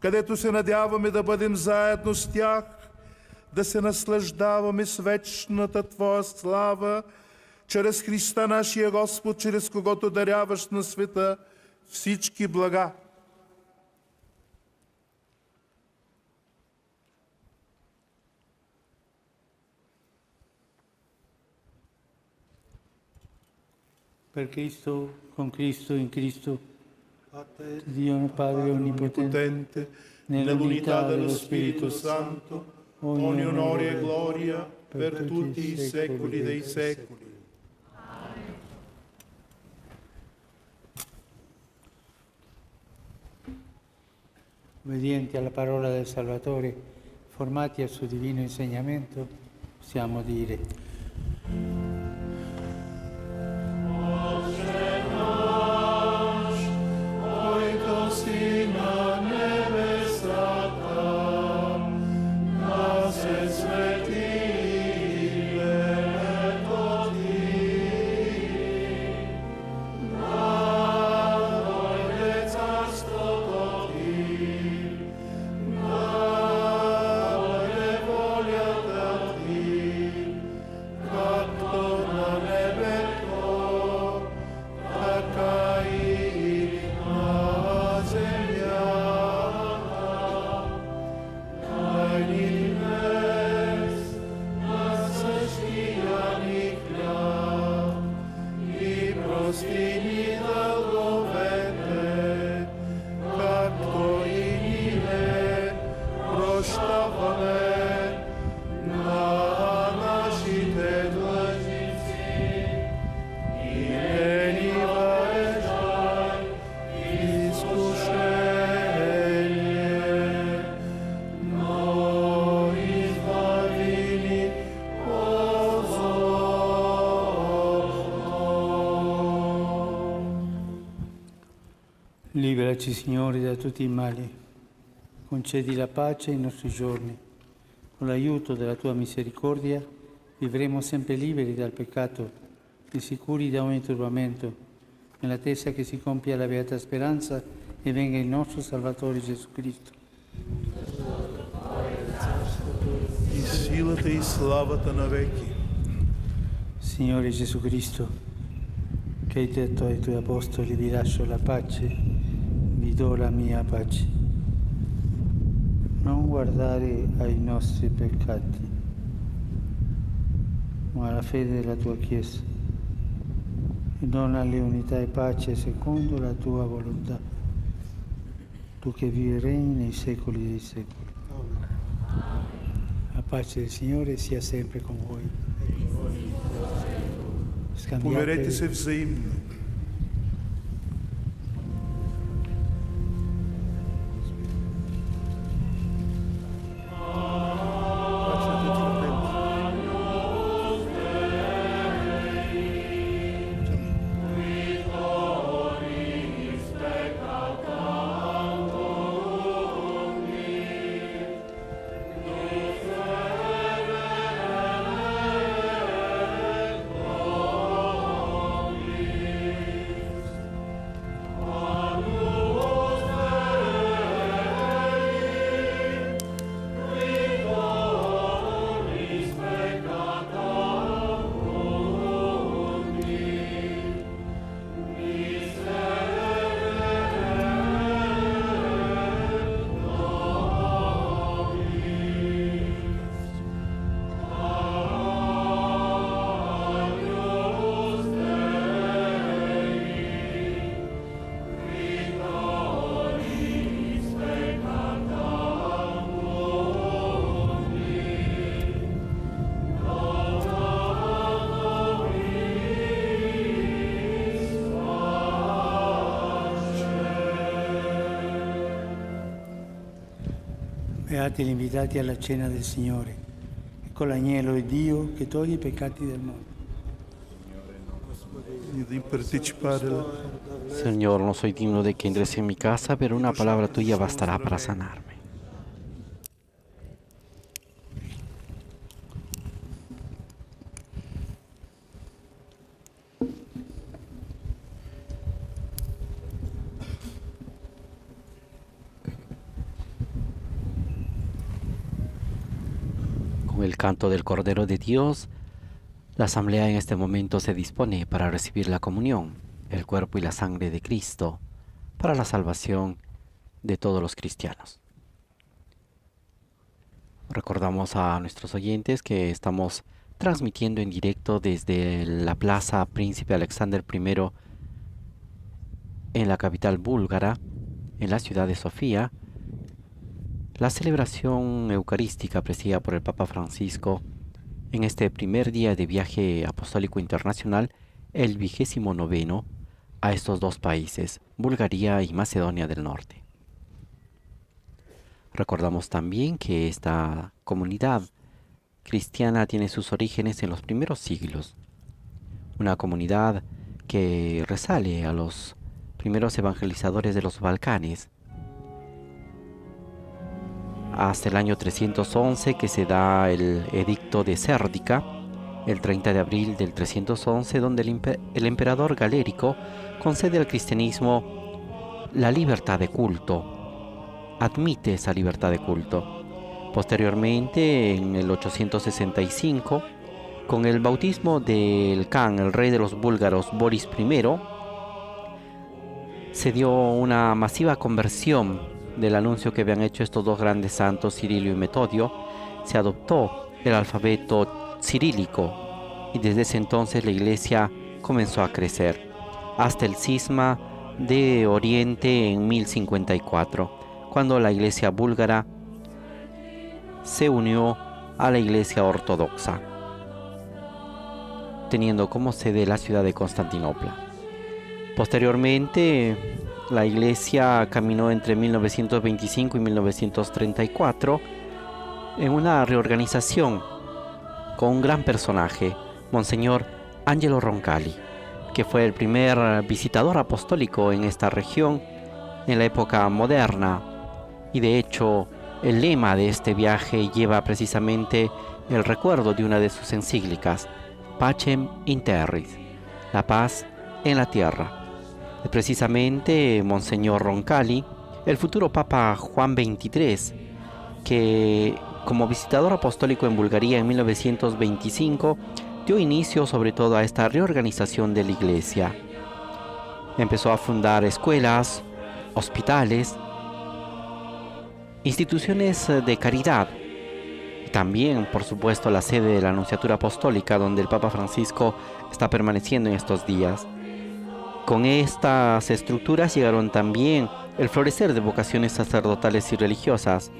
където се надяваме да бъдем заедно с тях, да се наслаждаваме с вечната Твоя слава, чрез Христа нашия Господ, чрез когото даряваш на света всички блага. Per Cristo, con Cristo, in Cristo, Dio Padre Onnipotente, nell'unità dello Spirito Santo, ogni onore e gloria per tutti i secoli dei secoli. Obbedienti alla parola del Salvatore, formati al suo divino insegnamento, possiamo dire: Liberaci, Signore, da tutti i mali. Concedi la pace ai nostri giorni. Con l'aiuto della tua misericordia vivremo sempre liberi dal peccato e sicuri da ogni turbamento, nell'attesa che si compia la beata speranza e venga il nostro Salvatore Gesù Cristo. И силата и славата навеки. Signore Gesù Cristo, che hai detto ai tuoi apostoli: vi lascio la pace, vi do la mia pace. Non guardare ai nostri peccati, ma alla fede della tua Chiesa, e donale unità e pace secondo la tua volontà, tu che vivi e regni nei secoli dei secoli. La pace del Signore sia sempre con voi. Помирете се взаимно. Beati gli invitati alla cena del Signore, con l'agnello di Dio che toglie i peccati del mondo. De participare. Señor, no soy digno de que entres en mi casa, pero una palabra tuya bastará para sanarme. Con el canto del Cordero de Dios, la asamblea en este momento se dispone para recibir la comunión, el cuerpo y la sangre de Cristo, para la salvación de todos los cristianos. Recordamos a nuestros oyentes que estamos transmitiendo en directo desde la Plaza Príncipe Alexander I en la capital búlgara, en la ciudad de Sofía, la celebración eucarística presidida por el Papa Francisco en este primer día de viaje apostólico internacional, el 29º, a estos dos países, Bulgaria y Macedonia del Norte. Recordamos también que esta comunidad cristiana tiene sus orígenes en los primeros siglos, una comunidad que resale a los primeros evangelizadores de los Balcanes, hasta el año 311 que se da el edicto de Sérdica, el 30 de abril del 311, donde el emperador Galérico concede al cristianismo la libertad de culto, admite esa libertad de culto. Posteriormente, en el 865, con el bautismo del Khan, el rey de los búlgaros, Boris I, se dio una masiva conversión del anuncio que habían hecho estos dos grandes santos, Cirilo y Metodio. Se adoptó el alfabeto cirílico y desde ese entonces la iglesia comenzó a crecer hasta el cisma de Oriente en 1054, cuando la iglesia búlgara se unió a la iglesia ortodoxa, teniendo como sede la ciudad de Constantinopla. Posteriormente, la iglesia caminó entre 1925 y 1934 en una reorganización con un gran personaje, Monseñor Angelo Roncalli, que fue el primer visitador apostólico en esta región en la época moderna. Y de hecho, el lema de este viaje lleva precisamente el recuerdo de una de sus encíclicas, Pacem in Terris, la paz en la tierra. Es precisamente Monseñor Roncalli, el futuro Papa Juan XXIII, que como visitador apostólico en Bulgaria en 1925, dio inicio sobre todo a esta reorganización de la Iglesia. Empezó a fundar escuelas, hospitales, instituciones de caridad. También, por supuesto, la sede de la Nunciatura Apostólica, donde el Papa Francisco está permaneciendo en estos días. Con estas estructuras llegaron también el florecer de vocaciones sacerdotales y religiosas.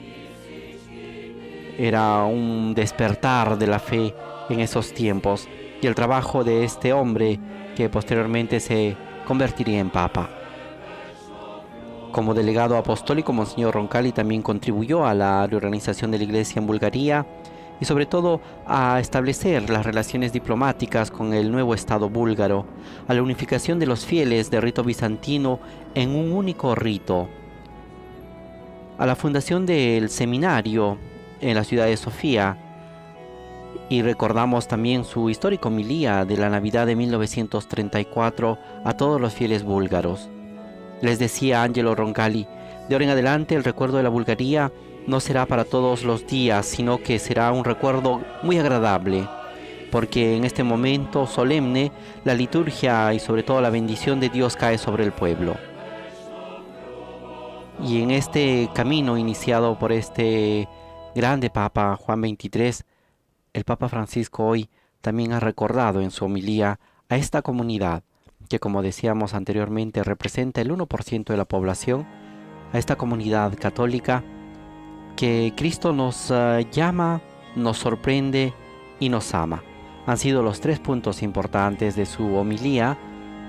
Era un despertar de la fe en esos tiempos y el trabajo de este hombre que posteriormente se convertiría en Papa. Como delegado apostólico, Monseñor Roncalli también contribuyó a la reorganización de la Iglesia en Bulgaria y sobre todo a establecer las relaciones diplomáticas con el nuevo Estado búlgaro, a la unificación de los fieles de rito bizantino en un único rito, a la fundación del seminario en la ciudad de Sofía, y recordamos también su histórica homilía de la Navidad de 1934 a todos los fieles búlgaros. Les decía Angelo Roncalli, de ahora en adelante el recuerdo de la Bulgaria no será para todos los días, sino que será un recuerdo muy agradable, porque en este momento solemne la liturgia y sobre todo la bendición de Dios cae sobre el pueblo. Y en este camino iniciado por este grande Papa Juan XXIII, el Papa Francisco hoy también ha recordado en su homilía a esta comunidad, que como decíamos anteriormente representa el 1% de la población, a esta comunidad católica que Cristo nos llama, nos sorprende y nos ama. Han sido los 3 puntos importantes de su homilía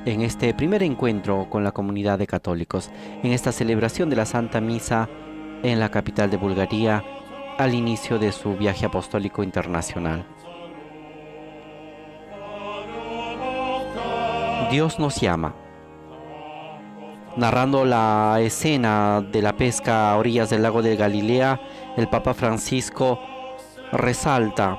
en este primer encuentro con la comunidad de católicos, en esta celebración de la Santa Misa en la capital de Bulgaria, al inicio de su viaje apostólico internacional. Dios nos llama. Narrando la escena de la pesca a orillas del lago de Galilea, el Papa Francisco resalta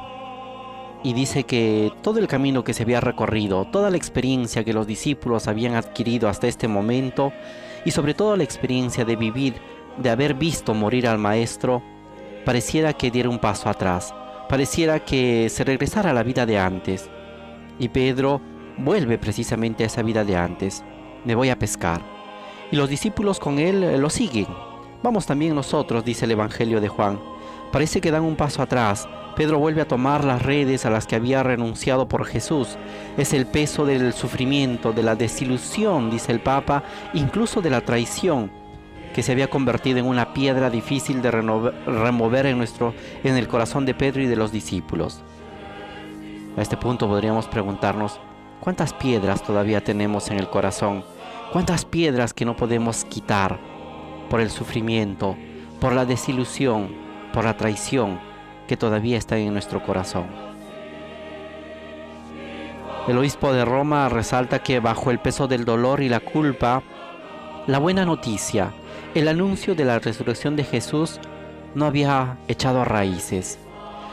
y dice que todo el camino que se había recorrido, toda la experiencia que los discípulos habían adquirido hasta este momento, y sobre todo la experiencia de vivir, de haber visto morir al Maestro, pareciera que diera un paso atrás, pareciera que se regresara a la vida de antes. Y Pedro vuelve precisamente a esa vida de antes. Me voy a pescar. Y los discípulos con él lo siguen. Vamos también nosotros, dice el Evangelio de Juan. Parece que dan un paso atrás. Pedro vuelve a tomar las redes a las que había renunciado por Jesús. Es el peso del sufrimiento, de la desilusión, dice el Papa, incluso de la traición, que se había convertido en una piedra difícil de remover en el corazón de Pedro y de los discípulos. A este punto podríamos preguntarnos, ¿cuántas piedras todavía tenemos en el corazón? ¿Cuántas piedras que no podemos quitar por el sufrimiento, por la desilusión, por la traición que todavía está en nuestro corazón? El obispo de Roma resalta que bajo el peso del dolor y la culpa, la buena noticia, el anuncio de la resurrección de Jesús no había echado raíces.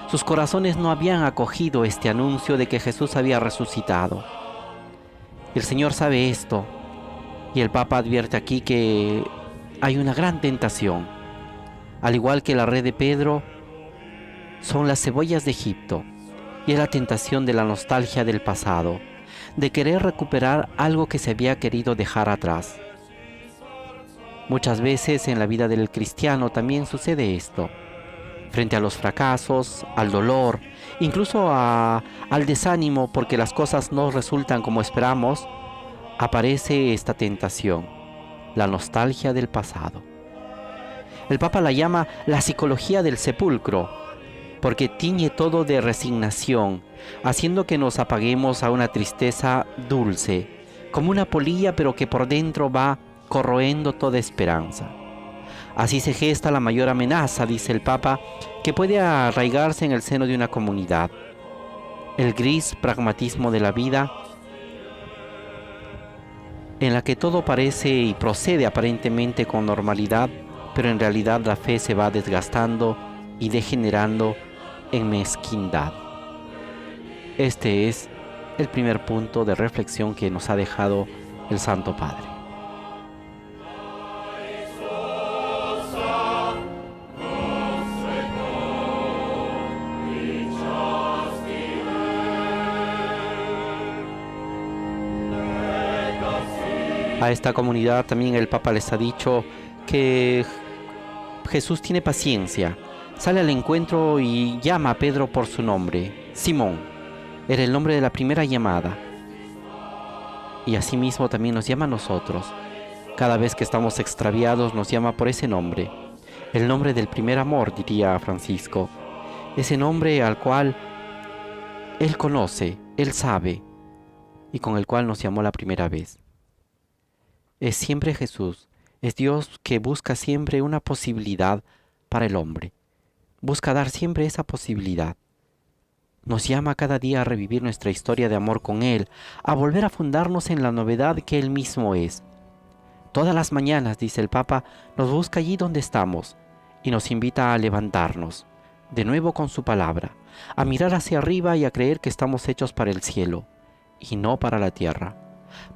Sus corazones no habían acogido este anuncio de que Jesús había resucitado. El Señor sabe esto, y el Papa advierte aquí que hay una gran tentación. Al igual que la red de Pedro, son las cebollas de Egipto, y es la tentación de la nostalgia del pasado, de querer recuperar algo que se había querido dejar atrás. Muchas veces en la vida del cristiano también sucede esto. Frente a los fracasos, al dolor, incluso al desánimo porque las cosas no resultan como esperamos, aparece esta tentación, la nostalgia del pasado. El Papa la llama la psicología del sepulcro, porque tiñe todo de resignación, haciendo que nos apaguemos a una tristeza dulce, como una polilla pero que por dentro va corroendo toda esperanza. Así se gesta la mayor amenaza, dice el Papa, que puede arraigarse en el seno de una comunidad. El gris pragmatismo de la vida en la que todo parece y procede aparentemente con normalidad, pero en realidad la fe se va desgastando y degenerando en mezquindad. Este es el primer punto de reflexión que nos ha dejado el Santo Padre. A esta comunidad también el Papa les ha dicho que Jesús tiene paciencia, sale al encuentro y llama a Pedro por su nombre, Simón. Era el nombre de la primera llamada. Y asimismo también nos llama a nosotros. Cada vez que estamos extraviados nos llama por ese nombre. El nombre del primer amor, diría Francisco. Ese nombre al cual Él conoce, Él sabe, y con el cual nos llamó la primera vez. Es siempre Jesús, es Dios que busca siempre una posibilidad para el hombre. Busca dar siempre esa posibilidad. Nos llama cada día a revivir nuestra historia de amor con Él, a volver a fundarnos en la novedad que Él mismo es. Todas las mañanas, dice el Papa, nos busca allí donde estamos y nos invita a levantarnos, de nuevo con su palabra, a mirar hacia arriba y a creer que estamos hechos para el cielo y no para la tierra,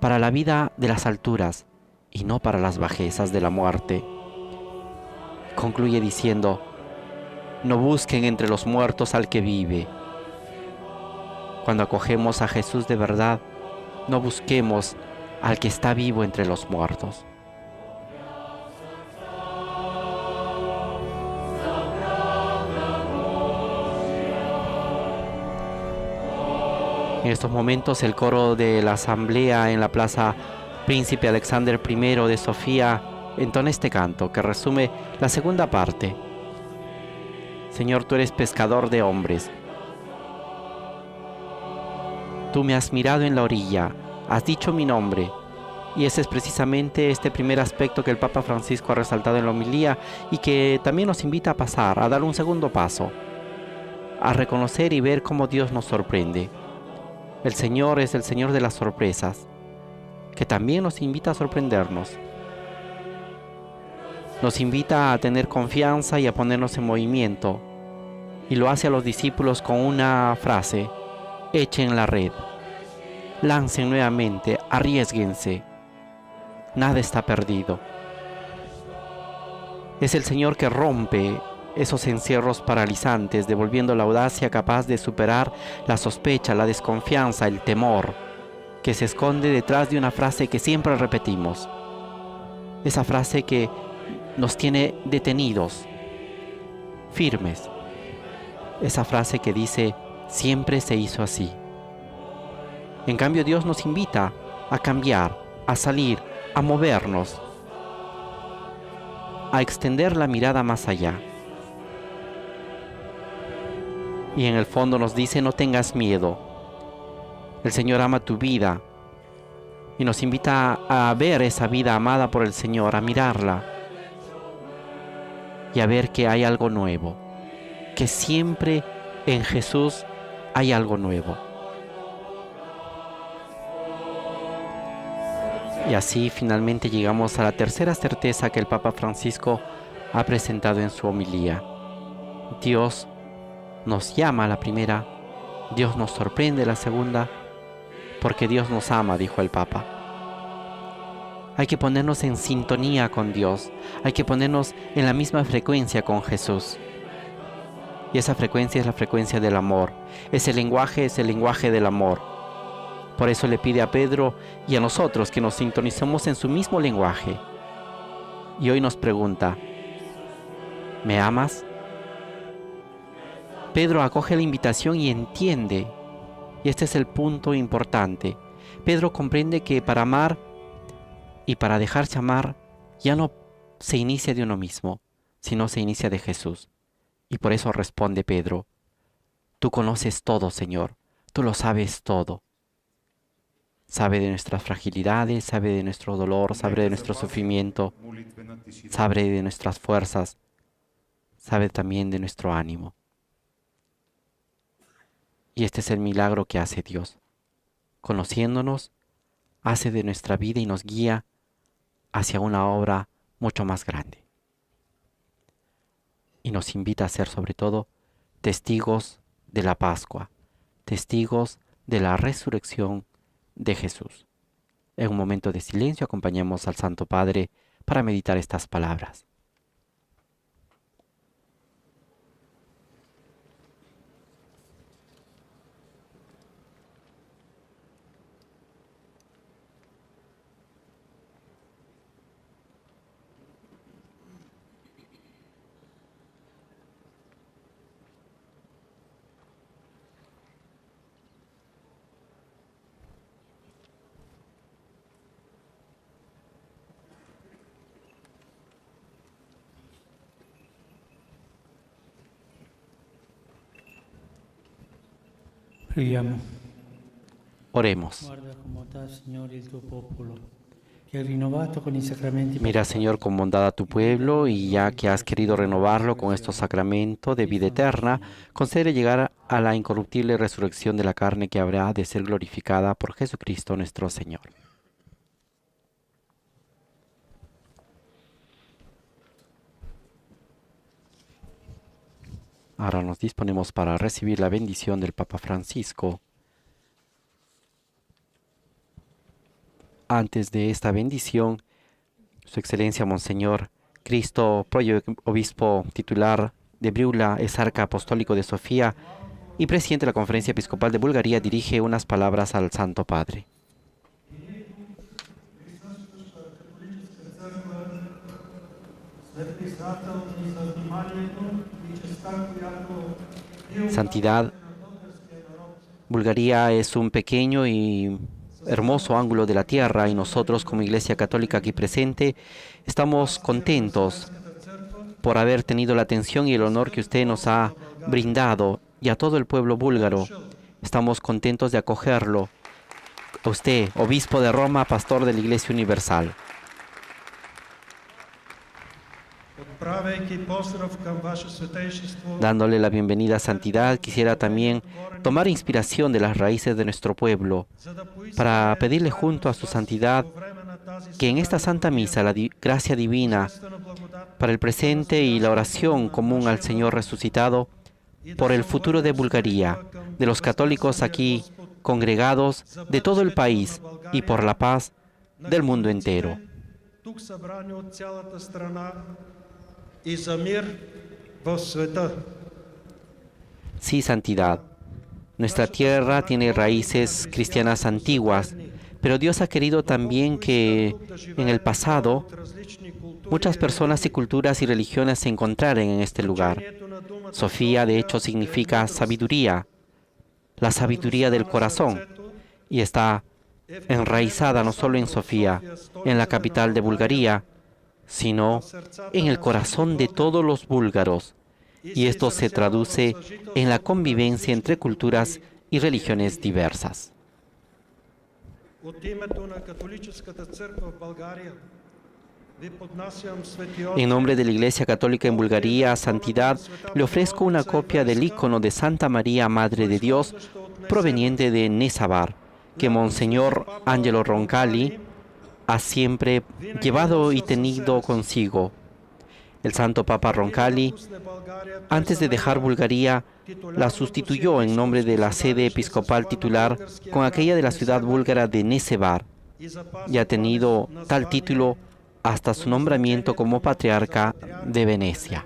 para la vida de las alturas y no para las bajezas de la muerte. Concluye diciendo: no busquen entre los muertos al que vive. Cuando acogemos a Jesús de verdad, no busquemos al que está vivo entre los muertos. En estos momentos el coro de la asamblea en la Plaza Príncipe Alexander I de Sofía entona este canto que resume la segunda parte. Señor, tú eres pescador de hombres. Tú me has mirado en la orilla, has dicho mi nombre. Y ese es precisamente este primer aspecto que el Papa Francisco ha resaltado en la homilía y que también nos invita a pasar, a dar un segundo paso, a reconocer y ver cómo Dios nos sorprende. El Señor es el Señor de las sorpresas, que también nos invita a sorprendernos. Nos invita a tener confianza y a ponernos en movimiento, y lo hace a los discípulos con una frase: echen la red, lancen nuevamente, arriésguense, nada está perdido. Es el Señor que rompe esos encierros paralizantes, devolviendo la audacia capaz de superar la sospecha, la desconfianza, el temor, que se esconde detrás de una frase que siempre repetimos. Esa frase que nos tiene detenidos, firmes. Esa frase que dice: siempre se hizo así. En cambio, Dios nos invita a cambiar, a salir, a movernos, a extender la mirada más allá. Y en el fondo nos dice: no tengas miedo. El Señor ama tu vida y nos invita a ver esa vida amada por el Señor, a mirarla y a ver que hay algo nuevo, que siempre en Jesús hay algo nuevo. Y así finalmente llegamos a la tercera certeza que el Papa Francisco ha presentado en su homilía. Dios nos llama a la primera, Dios nos sorprende a la segunda, porque Dios nos ama, dijo el Papa. Hay que ponernos en sintonía con Dios, hay que ponernos en la misma frecuencia con Jesús. Y esa frecuencia es la frecuencia del amor. Ese lenguaje es el lenguaje del amor. Por eso le pide a Pedro y a nosotros que nos sintonicemos en su mismo lenguaje. Y hoy nos pregunta: ¿me amas? Pedro acoge la invitación y entiende. Y este es el punto importante. Pedro comprende que para amar y para dejarse amar ya no se inicia de uno mismo, sino se inicia de Jesús. Y por eso responde Pedro: tú conoces todo, Señor, tú lo sabes todo. Sabe de nuestras fragilidades, sabe de nuestro dolor, sabe de nuestro sufrimiento, sabe de nuestras fuerzas, sabe también de nuestro ánimo. Y este es el milagro que hace Dios, conociéndonos, hace de nuestra vida y nos guía hacia una obra mucho más grande. Y nos invita a ser sobre todo testigos de la Pascua, testigos de la resurrección de Jesús. En un momento de silencio acompañemos al Santo Padre para meditar estas palabras. Preghiamo. Oremos. Guarda con bondad, Signore, il tuo popolo, che rinnovato con i sacramenti. Mira, Señor, con bondad a tu pueblo, y ya que has querido renovarlo con estos sacramentos de vida eterna, concede llegar a la incorruptible resurrección de la carne que habrá de ser glorificada por Jesucristo nuestro Señor. Ahora nos disponemos para recibir la bendición del Papa Francisco. Antes de esta bendición, Su Excelencia Monseñor Cristo Proyo, obispo titular de Briula, exarca apostólico de Sofía y presidente de la Conferencia Episcopal de Bulgaria, dirige unas palabras al Santo Padre. Santidad, Bulgaria es un pequeño y hermoso ángulo de la tierra, y nosotros como Iglesia Católica aquí presente estamos contentos por haber tenido la atención y el honor que usted nos ha brindado, y a todo el pueblo búlgaro. Estamos contentos de acogerlo. A usted, obispo de Roma, pastor de la Iglesia Universal. Dándole la bienvenida a Santidad, quisiera también tomar inspiración de las raíces de nuestro pueblo para pedirle junto a su Santidad que en esta Santa Misa la gracia divina para el presente y la oración común al Señor resucitado por el futuro de Bulgaria, de los católicos aquí congregados, de todo el país y por la paz del mundo entero. Sí, Santidad. Nuestra tierra tiene raíces cristianas antiguas, pero Dios ha querido también que en el pasado muchas personas y culturas y religiones se encontraran en este lugar. Sofía, de hecho, significa sabiduría, la sabiduría del corazón, y está enraizada no solo en Sofía, en la capital de Bulgaria, sino en el corazón de todos los búlgaros, y esto se traduce en la convivencia entre culturas y religiones diversas. En nombre de la Iglesia Católica en Bulgaria, Santidad, le ofrezco una copia del icono de Santa María, Madre de Dios, proveniente de Nesavar, que Monseñor Angelo Roncalli ha siempre llevado y tenido consigo. El Santo Papa Roncalli, antes de dejar Bulgaria, la sustituyó en nombre de la sede episcopal titular con aquella de la ciudad búlgara de Nesevar, y ha tenido tal título hasta su nombramiento como patriarca de Venecia.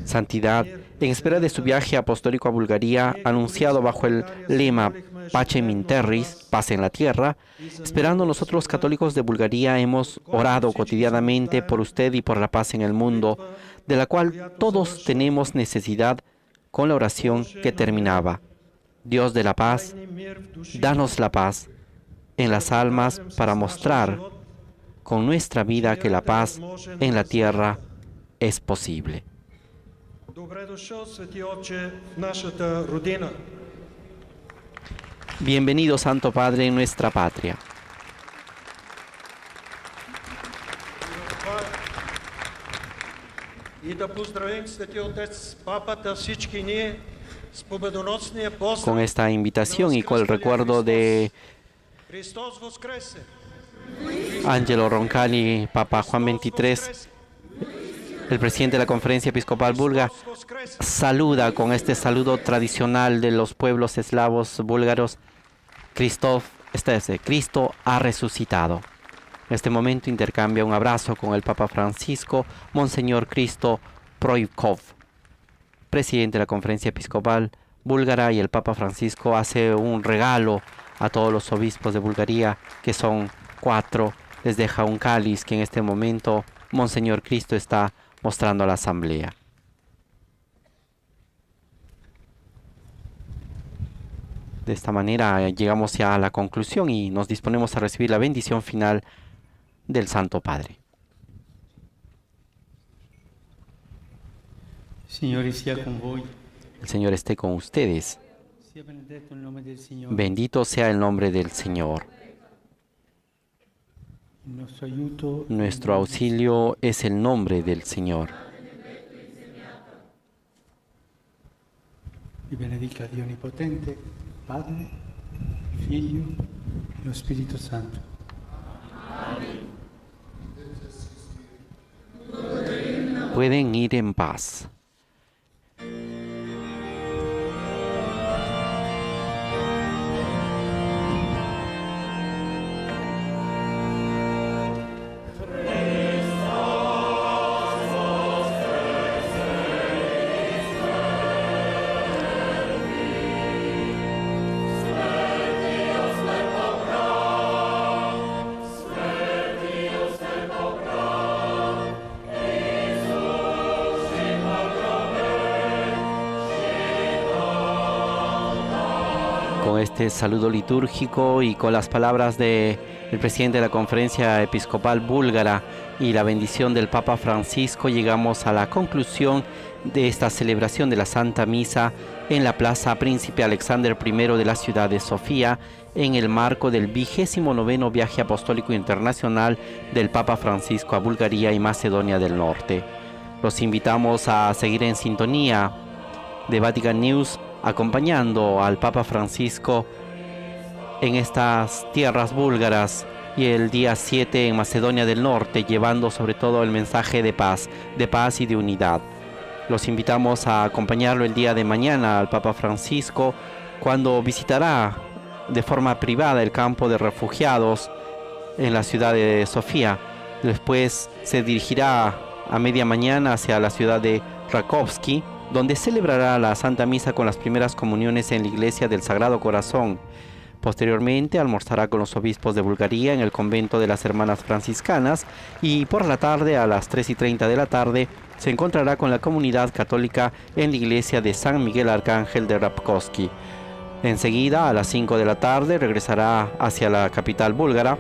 Santidad, en espera de su viaje apostólico a Bulgaria, anunciado bajo el lema Pacem in Terris, paz en la tierra, esperando nosotros los católicos de Bulgaria hemos orado cotidianamente por usted y por la paz en el mundo, de la cual todos tenemos necesidad, con la oración que terminaba: Dios de la paz, danos la paz en las almas para mostrar con nuestra vida que la paz en la tierra es posible. Bienvenido, Santo Padre, en nuestra patria. Con esta invitación y con el recuerdo de Angelo Roncalli, Papa Juan XXIII, el presidente de la Conferencia Episcopal Búlgara, saluda con este saludo tradicional de los pueblos eslavos búlgaros: Cristo ha resucitado. En este momento intercambia un abrazo con el Papa Francisco, Monseñor Cristo Proikov, presidente de la Conferencia Episcopal Búlgara, y el Papa Francisco hace un regalo a todos los obispos de Bulgaria, que son 4. Les deja un cáliz que en este momento Monseñor Cristo está mostrando a la asamblea. De esta manera llegamos ya a la conclusión y nos disponemos a recibir la bendición final del Santo Padre. Signore sia con voi. El Señor esté con ustedes. Sia benedetto il nome del Signore. Bendito sea el nombre del Señor. Il nostro aiuto. Nuestro auxilio es el nombre del Señor. Vi benedica Dio Onnipotente, Padre, Figlio e lo Spirito Santo. Pueden ir en paz. Con este saludo litúrgico y con las palabras del presidente de la Conferencia Episcopal Búlgara y la bendición del Papa Francisco, llegamos a la conclusión de esta celebración de la Santa Misa en la Plaza Príncipe Alexander I de la ciudad de Sofía, en el marco del 29º viaje apostólico internacional del Papa Francisco a Bulgaria y Macedonia del Norte. Los invitamos a seguir en sintonía de Vatican News, acompañando al Papa Francisco en estas tierras búlgaras, y el día 7 en Macedonia del Norte, llevando sobre todo el mensaje de paz y de unidad. Los invitamos a acompañarlo el día de mañana al Papa Francisco, cuando visitará de forma privada el campo de refugiados en la ciudad de Sofía. Después se dirigirá a media mañana hacia la ciudad de Rakovsky, donde celebrará la Santa Misa con las primeras comuniones en la Iglesia del Sagrado Corazón. Posteriormente almorzará con los obispos de Bulgaria en el convento de las Hermanas Franciscanas, y por la tarde, a las 3:30 de la tarde, se encontrará con la comunidad católica en la iglesia de San Miguel Arcángel de Rapkovsky. Enseguida, a las 5 de la tarde, regresará hacia la capital búlgara.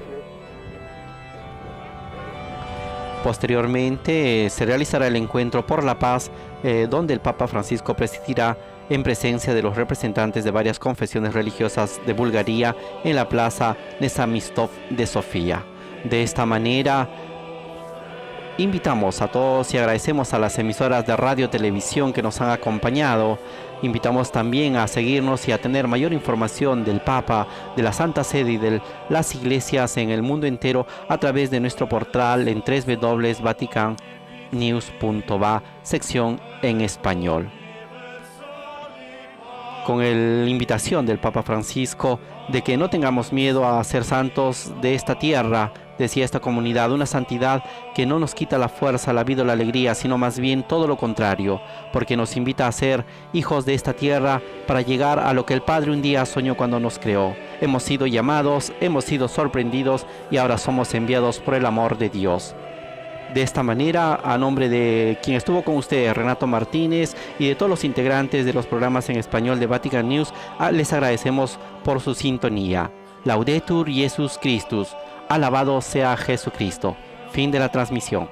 Posteriormente se realizará el encuentro por la paz, donde el Papa Francisco presidirá en presencia de los representantes de varias confesiones religiosas de Bulgaria en la plaza Nesamistov de Sofía. De esta manera, invitamos a todos y agradecemos a las emisoras de radio y televisión que nos han acompañado. Invitamos también a seguirnos y a tener mayor información del Papa, de la Santa Sede y de las iglesias en el mundo entero a través de nuestro portal en www.vaticannews.va, sección en español. Con la invitación del Papa Francisco de que no tengamos miedo a ser santos de esta tierra, decía esta comunidad, una santidad que no nos quita la fuerza, la vida o la alegría, sino más bien todo lo contrario, porque nos invita a ser hijos de esta tierra para llegar a lo que el Padre un día soñó cuando nos creó. Hemos sido llamados, hemos sido sorprendidos y ahora somos enviados por el amor de Dios. De esta manera, a nombre de quien estuvo con ustedes, Renato Martínez, y de todos los integrantes de los programas en español de Vatican News, les agradecemos por su sintonía. Laudetur Jesus Christus. Alabado sea Jesucristo. Fin de la transmisión.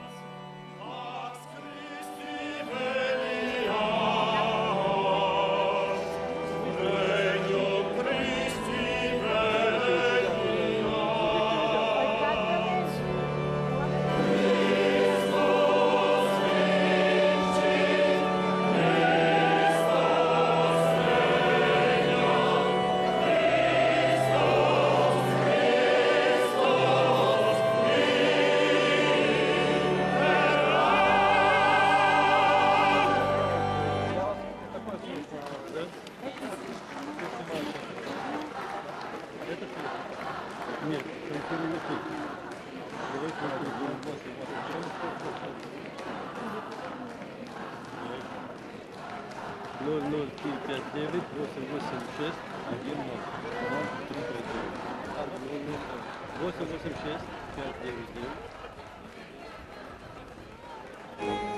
Нет, конкуренты. Давайте 00359 886 10 886 599